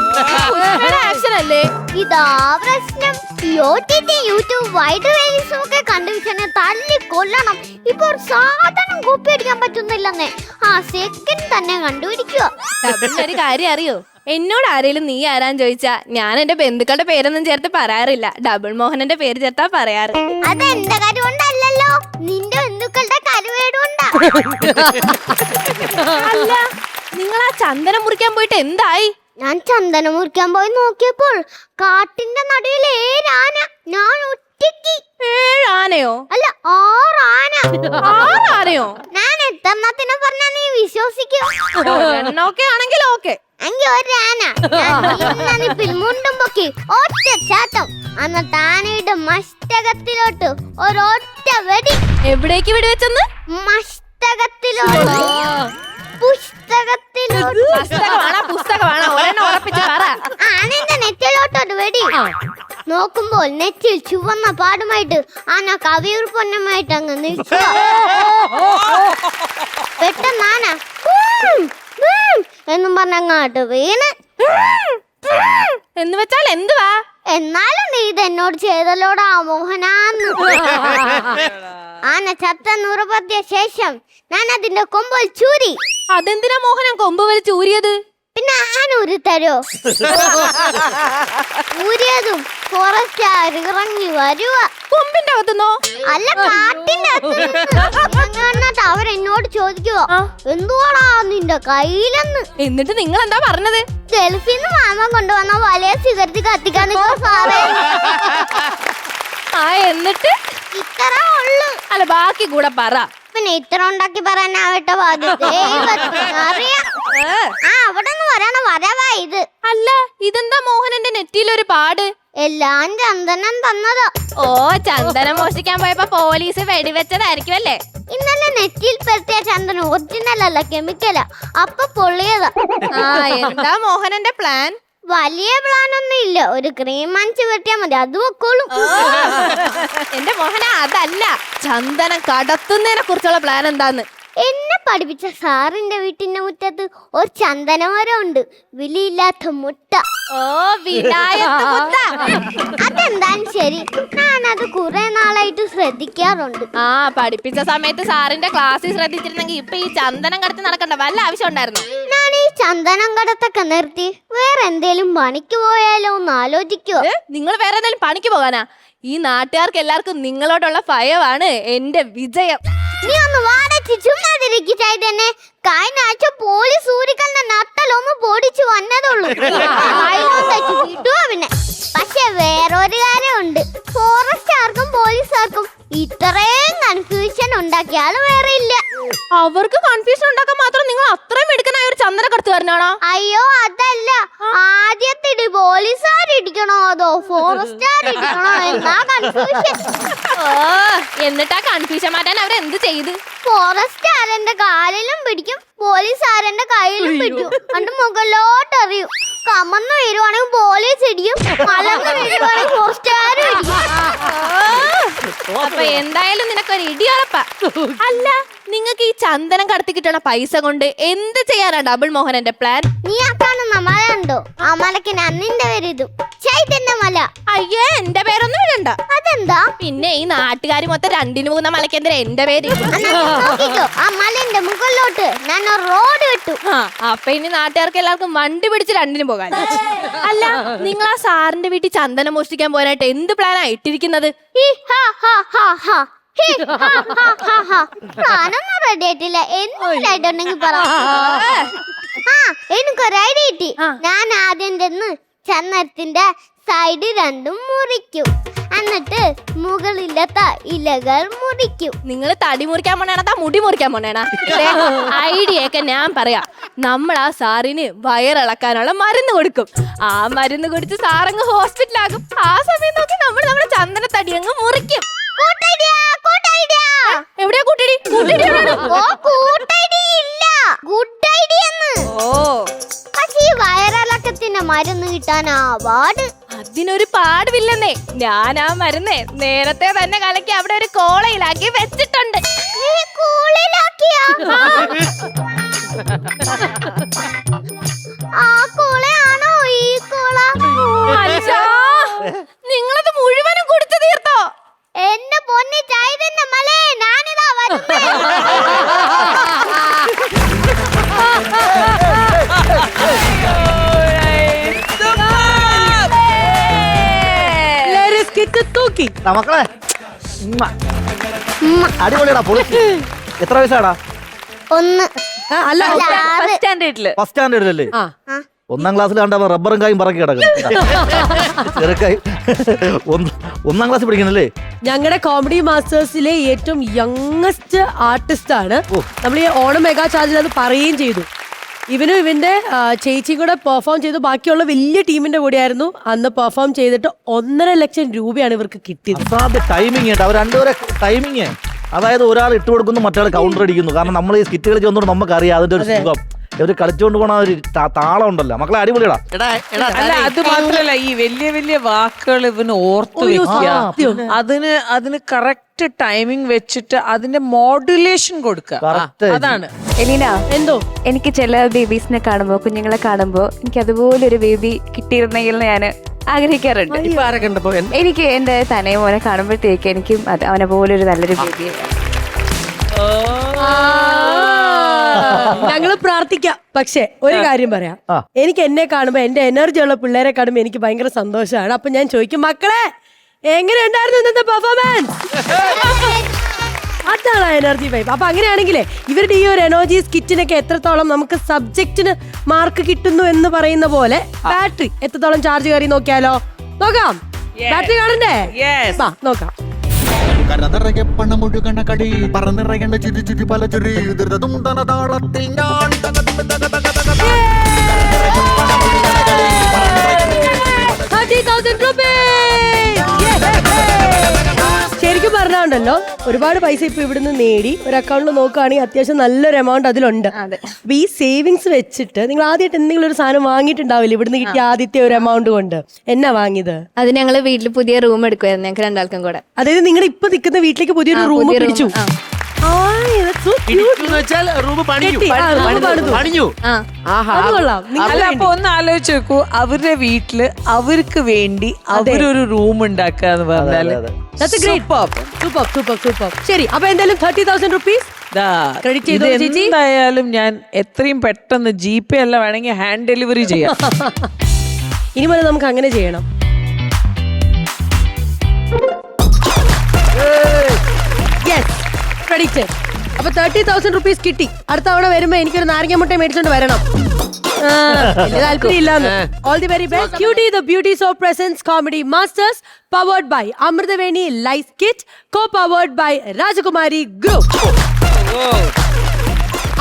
ആക്ഷൻ അല്ലേ ഇതാ പ്രശ്നം. യൂട്യൂബ് വൈഡ് വേരീസും ഒക്കെ കണ്ടുപിടിച്ചെന്നെ തല്ലി കൊല്ലണം. ഇപ്പൊ ഒരു സാധനം കോപ്പി അടിക്കാൻ പറ്റുന്നില്ലെന്നേ. സെക്കൻഡ് തന്നെ കണ്ടുപിടിക്കുക. ഒരു കാര്യം അറിയോ? എന്നോട് ആരെങ്കിലും നീ ആരാന്ന് ചോദിച്ചാ ഞാൻ എന്റെ ബന്ധുക്കളുടെ പേരൊന്നും ചേർത്ത് പറയാറില്ല. ഡബിൾ മോഹനന്റെ പേര് ചേർത്താ പറയാറ്. അത് എന്റെ കാര്യം കൊണ്ടല്ലല്ലോ, നിന്റെ ബന്ധുക്കളുടെ കരുവേടുകൊണ്ടാ. അല്ല, നിങ്ങൾ ആ ചന്ദനം മുറിക്കാൻ പോയിട്ട് എന്തായി? ഞാൻ ചന്ദനം മുറിക്കാൻ പോയി നോക്കിയപ്പോൾ കാട്ടിന്റെ നടുവിൽ 7 ആന. ഞാൻ ഒറ്റയ്ക്ക്. 7 ആനയോ? അല്ല, 6 ആന. 6 ആനയോ? ഞാൻ എത്രണ്ണത്തിനെ പറഞ്ഞാ നീ വിശ്വസിക്കും? ഒക്കെ ആണെങ്കിൽ ഓക്കെ. എങ്കിൽ ഒരു ആന മുണ്ടും പൊക്കി ഒറ്റ ചാട്ടം. എന്നിട്ട് ആനയുടെ മസ്തകത്തിലോട്ട് ഒരൊറ്റ വെടി. എവിടേക്ക് വെടി വെച്ചെന്ന്? മസ്തകത്തിലോട്ട്. പുസ്തകമാണ് ഒരെണ്ണം ഉറപ്പിച്ച് പറ. ആനന്റെ നെറ്റിലോട്ടൊരു വെടി. നോക്കുമ്പോൾ നെറ്റിൽ ചുവന്ന പാടുമായിട്ട് ആന കവിയൂർ പൊന്നമായിട്ട് അങ്ങ് നിൽക്കുക. പെട്ടെന്ന് ആന എന്നും പറഞ്ഞങ്ങാട്ട് വീണ്. എന്ന് വെച്ചാൽ എന്തുവാ? എന്നാലും നീ ഇത് എന്നോട് ചെയ്തല്ലോടാ മോഹനാന്ന്. ആന ചത്തെന്ന് ഉറപ്പത്തിയ ശേഷം ഞാൻ അതിന്റെ കൊമ്പൽ ചൂരി. അതെന്തിനാ മോഹനൻ കൊമ്പ് വലിച്ച് ഊരിയത്? പിന്നെ ആന ഊരി തരോ? ഊരിയതും ഫോറസ്റ്റ് ഇറങ്ങി വരുക. കൊമ്പിന്റെ അകത്തുന്നോ? അല്ല, കാട്ടിന്റെ അകത്ത്. അവരെന്നോട് ചോദിക്കുവോ എന്തുവാടാ നിന്റെ കയ്യിലെന്ന്. എന്നിട്ട് നിങ്ങൾ എന്താ പറഞ്ഞത്? ഗൾഫിന്ന് മാമ കൊണ്ടുവന്ന വലിയ സിഗരറ്റ് കത്തിക്കാൻ സാറേ. എന്നിട്ട് ഇത്ര ഉള്ളു. അല്ല, ബാക്കി കൂടെ പറ. പിന്നെ ഇത്ര ഉണ്ടാക്കി പറയാനാവട്ടെ അറിയാം. അവിടെ നിന്ന് വരണ വരവാ ഇത്. അല്ല, ഇതെന്താ മോഹനന്റെ നെറ്റിയിലൊരു പാട്? എല്ലാം ചന്ദനം തന്നതാ. ഓ, ചന്ദനം മോഷിക്കാൻ പോയപ്പോ പോലീസ് വെടിവെച്ചതായിരിക്കും അല്ലേ? ഇന്നലെ നെറ്റിയിൽ പെരട്ടിയ ചന്ദനം ഒറിജിനൽ അല്ല, കെമിക്കലാ. അപ്പൊ പൊള്ളിയതാ. എന്താ മോഹനന്റെ പ്ലാൻ? വലിയ പ്ലാൻ ഒന്നും ഇല്ല. ഒരു ക്രീം വാങ്ങിച്ച് വെട്ടിയാ മതി, അത് വെക്കോളും. എന്റെ മോഹന, അതല്ല, ചന്ദനം കടത്തുന്നതിനെ കുറിച്ചുള്ള പ്ലാൻ എന്താന്ന്? എന്നെ പഠിപ്പിച്ച സാറിന്റെ വീട്ടിന്റെ മുറ്റത്ത് ഒരു ചന്ദനമരം ഉണ്ട്, വിലയില്ലാത്ത മുട്ട. ഓ, വിലായത്ത് മുട്ട. അതെന്തായാലും ശരി, ഞാനത് കുറെ നാളായിട്ട് ശ്രദ്ധിക്കാറുണ്ട്. പഠിപ്പിച്ച സമയത്ത് സാറിന്റെ ക്ലാസ്സിൽ ശ്രദ്ധിച്ചിരുന്നെങ്കിൽ ഇപ്പൊ ഈ ചന്ദനം കടത്തി നടക്കണ്ട വല്ല ആവശ്യം ഉണ്ടായിരുന്നു? ഞാൻ ഈ ചന്ദനം കടത്തൊക്കെ നിർത്തി വേറെ എന്തേലും പണിക്ക് പോയാലോ എന്ന് ആലോചിക്കുവോ. നിങ്ങൾ വേറെ എന്തെങ്കിലും പണിക്ക് പോകാനാ? ഈ നാട്ടുകാർക്ക് എല്ലാവർക്കും നിങ്ങളോടുള്ള ഭയമാണ് എന്റെ വിജയം. നീ ഒന്ന് വാടച്ച് ചുമ്മാതിരിക്കായി തന്നെ. കഴിഞ്ഞ ആഴ്ച പോലീസ് ഊരിക്കലിന്റെ നട്ടലൊന്ന് പൊടിച്ചു വന്നതുള്ളൂ. പിന്നെ പക്ഷെ വേറൊരു കാര്യമുണ്ട്. ഫോറസ്റ്റുകാർക്കും പോലീസുകാർക്കും ഇത്രയും കൺഫ്യൂഷൻ ഉണ്ടാക്കിയാൽ വേറെ ഇല്ല. അവർക്ക് കൺഫ്യൂഷൻ ഉണ്ടാക്കാൻ മാത്രം നിങ്ങൾ അത്രയും എടുക്കണ ഒരു ചന്ദന കടത്തുകാരനാണോ? അയ്യോ, അതല്ല. ആദ്യത്തെ ഇടി പോലീസുകാർ ഇടിക്കണോ അതോ ഫോറസ്റ്റുകാർ ഇടിക്കണോ എന്താ കൺഫ്യൂഷൻ. എന്നിട്ടാ കൺഫ്യൂഷൻ മാറ്റാൻ അവരെന്ത് ചെയ്ത്? ഫോറസ്റ്റുകാരന്റെ കാലിലും പിടിക്കും, പോലീസുകാരന്റെ കയ്യിലും പിടിക്കും അണ്ട് മുകളിലോട്ട് എറിയും. കമന്ന് വീഴുവാണെങ്കിൽ പോലീസ് ഇടിയും, മലന്ന് വീഴുവാണെങ്കിൽ പോസ്റ്റുകാരും ഇടിയും. അപ്പൊ എന്തായാലും നിനക്കൊരു ഇടിയുറപ്പാ. അല്ല, നിങ്ങൾക്ക് ഈ ചന്ദനം കടത്തി കിട്ടണ പൈസ കൊണ്ട് എന്ത് ചെയ്യാനാ ഡബിൾ മോഹനന്റെ പ്ലാൻ? നീ ആ കാണുന്ന മല ഉണ്ടോ? ആ മലക്ക് നന്നിന്റെ പേര് ഇതും ചൈതന്യ മല. അയ്യേ, എന്റെ പേരൊന്നും ഇടണ്ട. അതെന്താ? പിന്നെ ഈ നാട്ടുകാർ മൊത്തം 2-3 മലക്ക് എന്തിനാ എന്റെ പേര്? നോക്കിക്കോ, ആ മലന്റെ മുകളിലോട്ട് ഞാൻ ഒരു റോഡ് വിട്ടു. അപ്പൊ ഇനി നാട്ടുകാർക്ക് എല്ലാവർക്കും വണ്ടി പിടിച്ച് 2-ന് പോകാൻ. അല്ല, നിങ്ങൾ ആ സാറിന്റെ വീട്ടിൽ ചന്ദനം മോഷ്ടിക്കാൻ പോകാനായിട്ട് എന്ത് പ്ലാനാ ഇട്ടിരിക്കുന്നത്? ഞാനൊന്നും റെഡി ആയിട്ടില്ല. എന്തിലായിട്ടുണ്ടെങ്കിൽ പറ. എനിക്കൊരു ഐഡിയ കിട്ടി. ഞാൻ ആദ്യം ചെന്ന് ചന്ദനത്തിന്റെ സൈഡ് 2 മുറിക്കും, എന്നിട്ട് മുകളിലത്തെ ഇലകൾ മുറിക്കും. നിങ്ങൾ തടി മുറിക്കാൻ പോണേണ മുടി മുറിക്കാൻ പോണേണ? ഐഡിയ ഒക്കെ ഞാൻ പറയാം. നമ്മൾ ആ സാറിന് വയറിളക്കാനുള്ള മരുന്ന് കൊടുക്കും. ആ മരുന്ന് കുടിച്ച് സാറങ്ങ് ഹോസ്പിറ്റലാകും. ആ സമയം നോക്കി നമ്മൾ നമ്മുടെ ചന്ദന തടി അങ്ങ് മുറിക്കും. എവിടെയാ കൂട്ടടി? പക്ഷേ ഈ വയറിളക്കത്തിന്റെ മരുന്ന് കിട്ടാനാ പാട്. അതിനൊരു പാടുമില്ലെന്നേ. ഞാൻ ആ മരുന്ന് നേരത്തെ തന്നെ കലക്കി അവിടെ ഒരു കോളയിലാക്കി വെച്ചിട്ടുണ്ട്. ആ കോളയാണോ ഈ കോള? നിങ്ങളത് മുഴുവനും കുടിച്ചു തീർത്തോ? എന്റെ പൊന്നി ചൈതന്യ മലേ, ഞാനിതാ വരുന്നേ. തൂക്കി മക്കളെ അടിപൊളിയാടാ, പൊളിച്ച്. എത്ര വയസ്സാടാ? 1. അല്ല, ഫസ്റ്റ് സ്റ്റാൻഡേർഡില്. ഫസ്റ്റ് സ്റ്റാൻഡേർഡിലല്ലേ? 1ാം ക്ലാസ്സിൽ കണ്ടപ്പോ റബ്ബറും കായും പറക്കി കിടക്കും. ചെറുക്കായി 1ാം ക്ലാസ്സിൽ പഠിക്കണല്ലേ? ഞങ്ങളുടെ കോമഡി മാസ്റ്റേഴ്സിലെ ഏറ്റവും യങ്ങസ്റ്റ് ആർട്ടിസ്റ്റ് ആണ്. നമ്മൾ ഈ ഓണം മെഗാ ചാർജിൽ അത് പറയുകയും ചെയ്തു. ഇവനും ഇവന്റെ ചേച്ചിയും കൂടെ പെർഫോം ചെയ്തു. ബാക്കിയുള്ള വലിയ ടീമിന്റെ കൂടെയായിരുന്നു അന്ന് പെർഫോം ചെയ്തിട്ട് 1.5 ലക്ഷം രൂപയാണ് ഇവർക്ക് കിട്ടിയത്. ടൈമിങ് കേട്ടോ, അവർ രണ്ടുപേരെ ടൈമിങ്. അതായത് ഒരാൾ ഇട്ട് കൊടുക്കുന്നു, മറ്റേ കൗണ്ടർ അടിക്കുന്നു. കാരണം നമ്മൾ ഈ സ്കിറ്റ് കളിച്ച് വന്നോണ്ട് നമുക്കറിയാം അതിന്റെ ഒരു സുഖം. ഇവര് കളിച്ചോണ്ട് പോണ ഒരു താളം ഉണ്ടല്ലോ മക്കളെ, അടിപൊളിയടാ. അല്ല, അത് മാത്രല്ല ഈ വലിയ വലിയ വാക്കുകൾ ഇവന് ഓർത്തു വെക്കുക, അതിന് കറക്റ്റ് ടൈമിംഗ് വെച്ചിട്ട് അതിന്റെ മോഡുലേഷൻ കൊടുക്കുക. അതാണ് എലീന. എന്തോ എനിക്ക് ചില ബേബീസിനെ കാണുമ്പോ, കുഞ്ഞുങ്ങളെ കാണുമ്പോ എനിക്ക് അതുപോലെ ഒരു ബേബി കിട്ടിയിരുന്നെങ്കിൽ ഞാൻ ആഗ്രഹിക്കാറുണ്ട്. എനിക്ക് എന്റെ തനയ മോനെ കാണുമ്പോഴത്തേക്ക് എനിക്കും അവനെ പോലെ ഒരു നല്ലൊരു ബേബി. ഞങ്ങള് പ്രാർത്ഥിക്കാം. പക്ഷെ ഒരു കാര്യം പറയാം, എനിക്ക് എന്നെ കാണുമ്പോ എന്റെ എനർജി ഉള്ള പിള്ളേരെ കാണുമ്പോ എനിക്ക് ഭയങ്കര സന്തോഷമാണ്. അപ്പൊ ഞാൻ ചോദിക്കും, മക്കളെ എങ്ങനെ ഉണ്ടായിരുന്നു ഇന്നത്തെ പെർഫോമൻസ്? അതാണ് എനർജി വൈബ്. അപ്പൊ അങ്ങനെയാണെങ്കിലേ ഇവരുടെ ഈ ഒരു എനർജി സ്കിറ്റിനൊക്കെ എത്രത്തോളം നമുക്ക് സബ്ജക്റ്റിന് മാർക്ക് കിട്ടുന്നു എന്ന് പറയുന്ന പോലെ ബാറ്ററി എത്രത്തോളം ചാർജ് കയറി നോക്കിയാലോ? നോക്കാം. ബാറ്ററി കാണണ്ടേ? നോക്കാം. കരനിറയെ പണമൊഴുകണ കടി പറന്നിറയേണ്ട ചുരി ചുരി പല ചുരി ധൃതതും തനതാളത്തിൽ ഞാൻ ശരിക്കും പറഞ്ഞുണ്ടല്ലോ ഒരുപാട് പൈസ ഇപ്പൊ ഇവിടുന്ന് നേടി ഒരു അക്കൗണ്ടിൽ നോക്കുകയാണെങ്കിൽ അത്യാവശ്യം നല്ലൊരു എമൗണ്ട് അതിലുണ്ട്. അപ്പൊ ഈ സേവിങ്സ് വെച്ചിട്ട് നിങ്ങൾ ആദ്യമായിട്ട് എന്തെങ്കിലും ഒരു സാധനം വാങ്ങിയിട്ടുണ്ടാവില്ല ഇവിടുന്ന് കിട്ടിയ ആദ്യത്തെ ഒരു എമൗണ്ട് കൊണ്ട്? എന്നാ വാങ്ങിയത്? അത് ഞങ്ങള് വീട്ടിൽ പുതിയ റൂം എടുക്കുമായിരുന്നു ഞങ്ങൾക്ക് 2 ആൾക്കും കൂടെ. അതായത് നിങ്ങൾ ഇപ്പൊ നിൽക്കുന്ന വീട്ടിലേക്ക് പുതിയൊരു റൂം പിടിച്ചു. അല്ല, അപ്പൊ ഒന്ന് ആലോചിച്ച് നോക്കൂ, അവരുടെ വീട്ടില് അവർക്ക് വേണ്ടി അവരൊരു റൂം ഉണ്ടാക്കുക എന്ന് പറഞ്ഞാല് ശരി. അപ്പൊ എന്തായാലും 30,000 റുപ്പീസ് ക്രെഡിറ്റ് ചെയ്തു ചേച്ചി. എന്തായാലും ഞാൻ എത്രയും പെട്ടെന്ന് GPay അല്ല വേണമെങ്കിൽ ഹാൻഡ് ഡെലിവറി ചെയ്യാം. ഇനി മുതൽ നമുക്ക് അങ്ങനെ ചെയ്യണം. അപ്പൊ 30,000 റുപ്പീസ് കിട്ടി. അടുത്ത തവണ വരുമ്പോ എനിക്കൊരു നാരങ്ങ മുട്ട മേടിച്ചോണ്ട് വരണം. താല്പര്യമില്ലാന്ന്. All the very best. Cutie the beauty soap presents comedy masters powered by Amruthaveni life kit, co powered by Rajakumari group.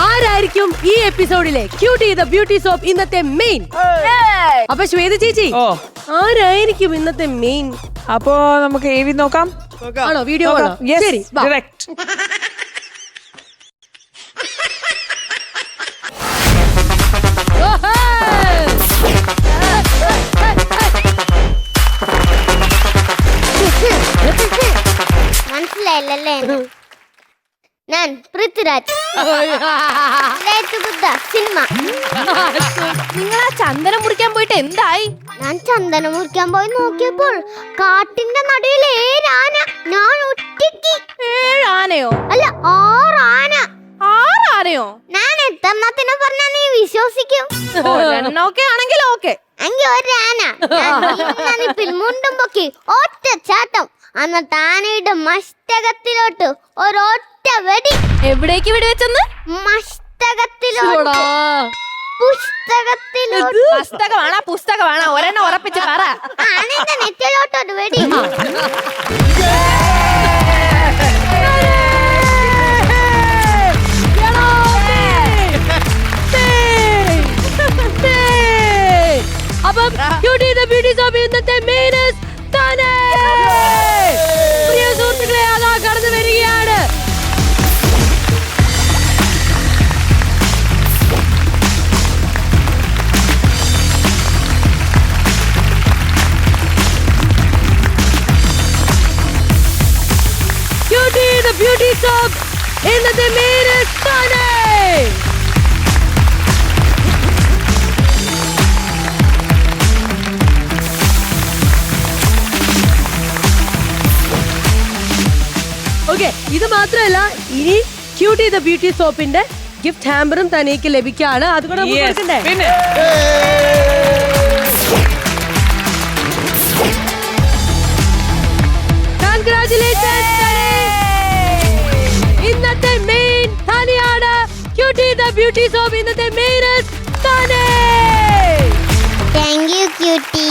ആരായിരിക്കും ഈ എപ്പിസോഡിലെ ക്യൂട്ടി ദ ബ്യൂട്ടി സോപ്പ് ഇന്നത്തെ മെയിൻ? അപ്പൊ ശ്വേത ചേച്ചി, ആരായിരിക്കും ഇന്നത്തെ മെയിൻ? അപ്പോ നമുക്ക് AV നോക്കാം. ആണോ? വീഡിയോ ആണോ? ശരി, ഡയറക്റ്റ്. ഞാൻ Prithviraj. Let's go the cinema. നിങ്ങൾ ആ ചന്ദനം മുറിക്കാൻ പോയിട്ട് എന്തായി? ഞാൻ ചന്ദനം മുറിക്കാൻ പോയി നോക്കിയപ്പോൾ കാട്ടിന്റെ നടുവിൽ 7 ആന. ഞാൻ ഒറ്റയ്ക്ക്. 7 ആനയോ? അല്ല 6 ആന. 6 ആനയോ? ഞാൻ എത്രണ്ണത്തിനെ പറഞ്ഞാ നീ വിശ്വസിക്കും? ഒരെണ്ണമൊക്കെ ആണെങ്കിൽ ഓക്കെ. എങ്കിൽ ഒരു ആന മുണ്ടും പൊക്കി ഒറ്റ ചാട്ടം. അന്നത്തെ ആനയുടെ മസ്തകത്തിലോട്ട് ഒരൊറ്റ വെടി. എവിടേക്ക് വെടി വെച്ചെന്ന്? മസ്തകത്തിലോട്ട്. പുസ്തകത്തിലോട്ട്. പുസ്തകമാണോ? ഒരെണ്ണം ഉറപ്പിച്ച് പറ. ആനയുടെ നെറ്റിലോട്ട് ഒരു വെടി. അപ്പം Cutie the Beauty Shop ഇന്നത്തെ മെയിനസ് തന്നെ. പ്രിയ സുഹൃത്തുക്കളെ, അതാ കടന്നു വരികയാണ്. Cutie the Beauty Shop ഇന്നത്തെ മെയിനസ് തന്നെ. ഓക്കെ, ഇത് മാത്രമല്ല, ഇനി ക്യൂട്ടി ദ ബ്യൂട്ടി സോപ്പിന്റെ ഗിഫ്റ്റ് ഹാമ്പറും തനിക്ക് ലഭിക്കാണ്. അതുകൂടെ നമുക്ക് കൊടുക്കണ്ടേ? പിന്നെ കൺഗ്രാറ്റുലേഷൻസ്. ഇന്നത്തെ മെയിൻ തനിയാണ്. ക്യൂട്ടി ദ ബ്യൂട്ടി സോപ്പ് ഇന്നത്തെ മെയിനസ് തനി. Thank you cutie.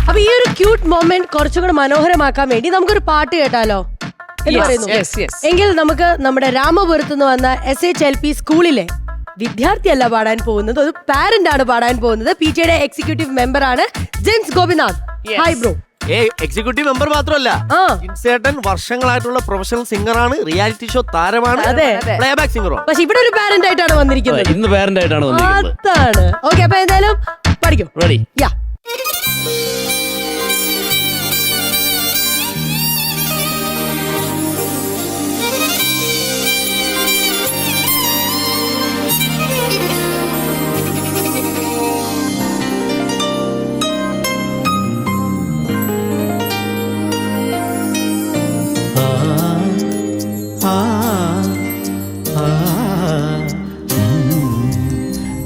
അപ്പൊ ഈ ഒരു ക്യൂട്ട് മൊമെന്റ് കുറച്ചുകൂടെ മനോഹരമാക്കാൻ വേണ്ടി നമുക്കൊരു പാട്ട് കേട്ടാലോ എന്ന് പറയുന്നു. എങ്കിൽ നമുക്ക് നമ്മുടെ രാമപുരത്ത് നിന്ന് വന്ന SHLP സ്കൂളിലെ വിദ്യാർത്ഥിയല്ല പാടാൻ പോകുന്നത്, ഒരു പാരന്റ് ആണ് പാടാൻ പോകുന്നത്. PTA എക്സിക്യൂട്ടീവ് മെമ്പർ ആണ് James Gopinath. Hi bro. Executive member മാത്രമല്ല, ജിൻസേട്ടൻ വർഷങ്ങളായിട്ടുള്ള പ്രൊഫഷണൽ സിംഗർ ആണ്, റിയാലിറ്റി ഷോ താരമാണ്, പ്ലേബാക്ക് സിംഗറോ. പക്ഷെ ഇവിടെ ഒരു പാരന്റ് ആയിട്ടാണ് വന്നിരിക്കുന്നത്. ഇന്ന് പാരന്റ് ആയിട്ടാണ് വന്നിരിക്കുന്നത്. അതാണ് ഓക്കെ. അപ്പൊ എന്തായാലും പഠിക്കും. റെഡി? യാ.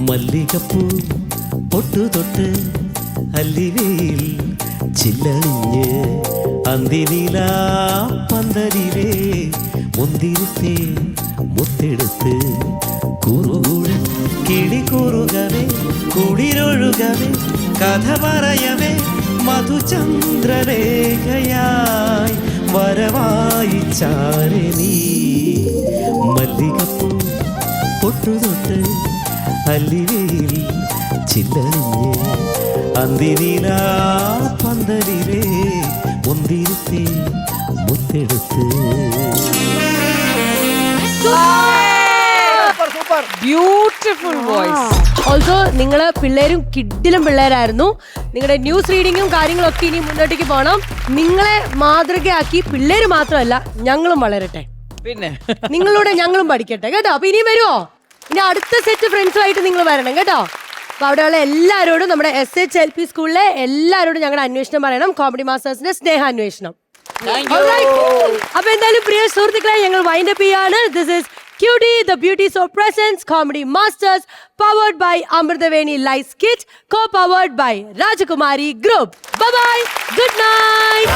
മല്ലികപ്പൂ പൊട്ടു തൊട്ട് അല്ലിവയിൽ ചില്ലണിഞ്ഞ് അന്തിനില പന്തലിലെ മുന്തിരിത്തെ മുത്തെടുത്ത് കുറുകൂഴൻ കിളി കൂറുകവേ കുളിരൊഴുകവേ കഥ പറയവേ മധുചന്ദ്രരേഖയായി വരവായി ചാരെ നീ. മല്ലികപ്പൂ പൊട്ടു തൊട്ട് അല്ലിവയിൽ ചില്ലണിഞ്ഞ് അന്തിനില പന്തലിലെ മുന്തിരിത്തെ മുത്തെടുത്ത്. Beautiful voice. ഓൾസോ നിങ്ങള് പിള്ളേരും കിഡിലും പിള്ളേരായിരുന്നു. നിങ്ങളുടെ ന്യൂസ് റീഡിങ്ങും കാര്യങ്ങളൊക്കെ ഇനി മുന്നോട്ടേക്ക് പോകണം. നിങ്ങളെ മാതൃകയാക്കി പിള്ളേര് മാത്രമല്ല ഞങ്ങളും വളരട്ടെ. പിന്നെ നിങ്ങളൂടെ ഞങ്ങളും പഠിക്കട്ടെ കേട്ടോ. അപ്പൊ ഇനി വരുമോ? ഇനി അടുത്ത സെറ്റ് ഫ്രണ്ട്സുമായിട്ട് നിങ്ങൾ വരണം കേട്ടോ. അപ്പൊ അവിടെയുള്ള എല്ലാവരോടും, നമ്മുടെ SHLP സ്കൂളിലെ എല്ലാവരോടും ഞങ്ങളുടെ അന്വേഷണം പറയണം. കോമഡി മാസ്റ്റേഴ്സിന്റെ സ്നേഹാന്വേഷണം. അപ്പൊ എന്തായാലും പ്രിയ സുഹൃത്തുക്കളെ, ഞങ്ങൾ വൈൻഡ് അപ്പ് ചെയ്യാണ്. This is Cutie the Beauty Soap presents Comedy Masters, powered by Amritaveni Lights Kit, co-powered by Rajakumari Group. Bye bye. Good night.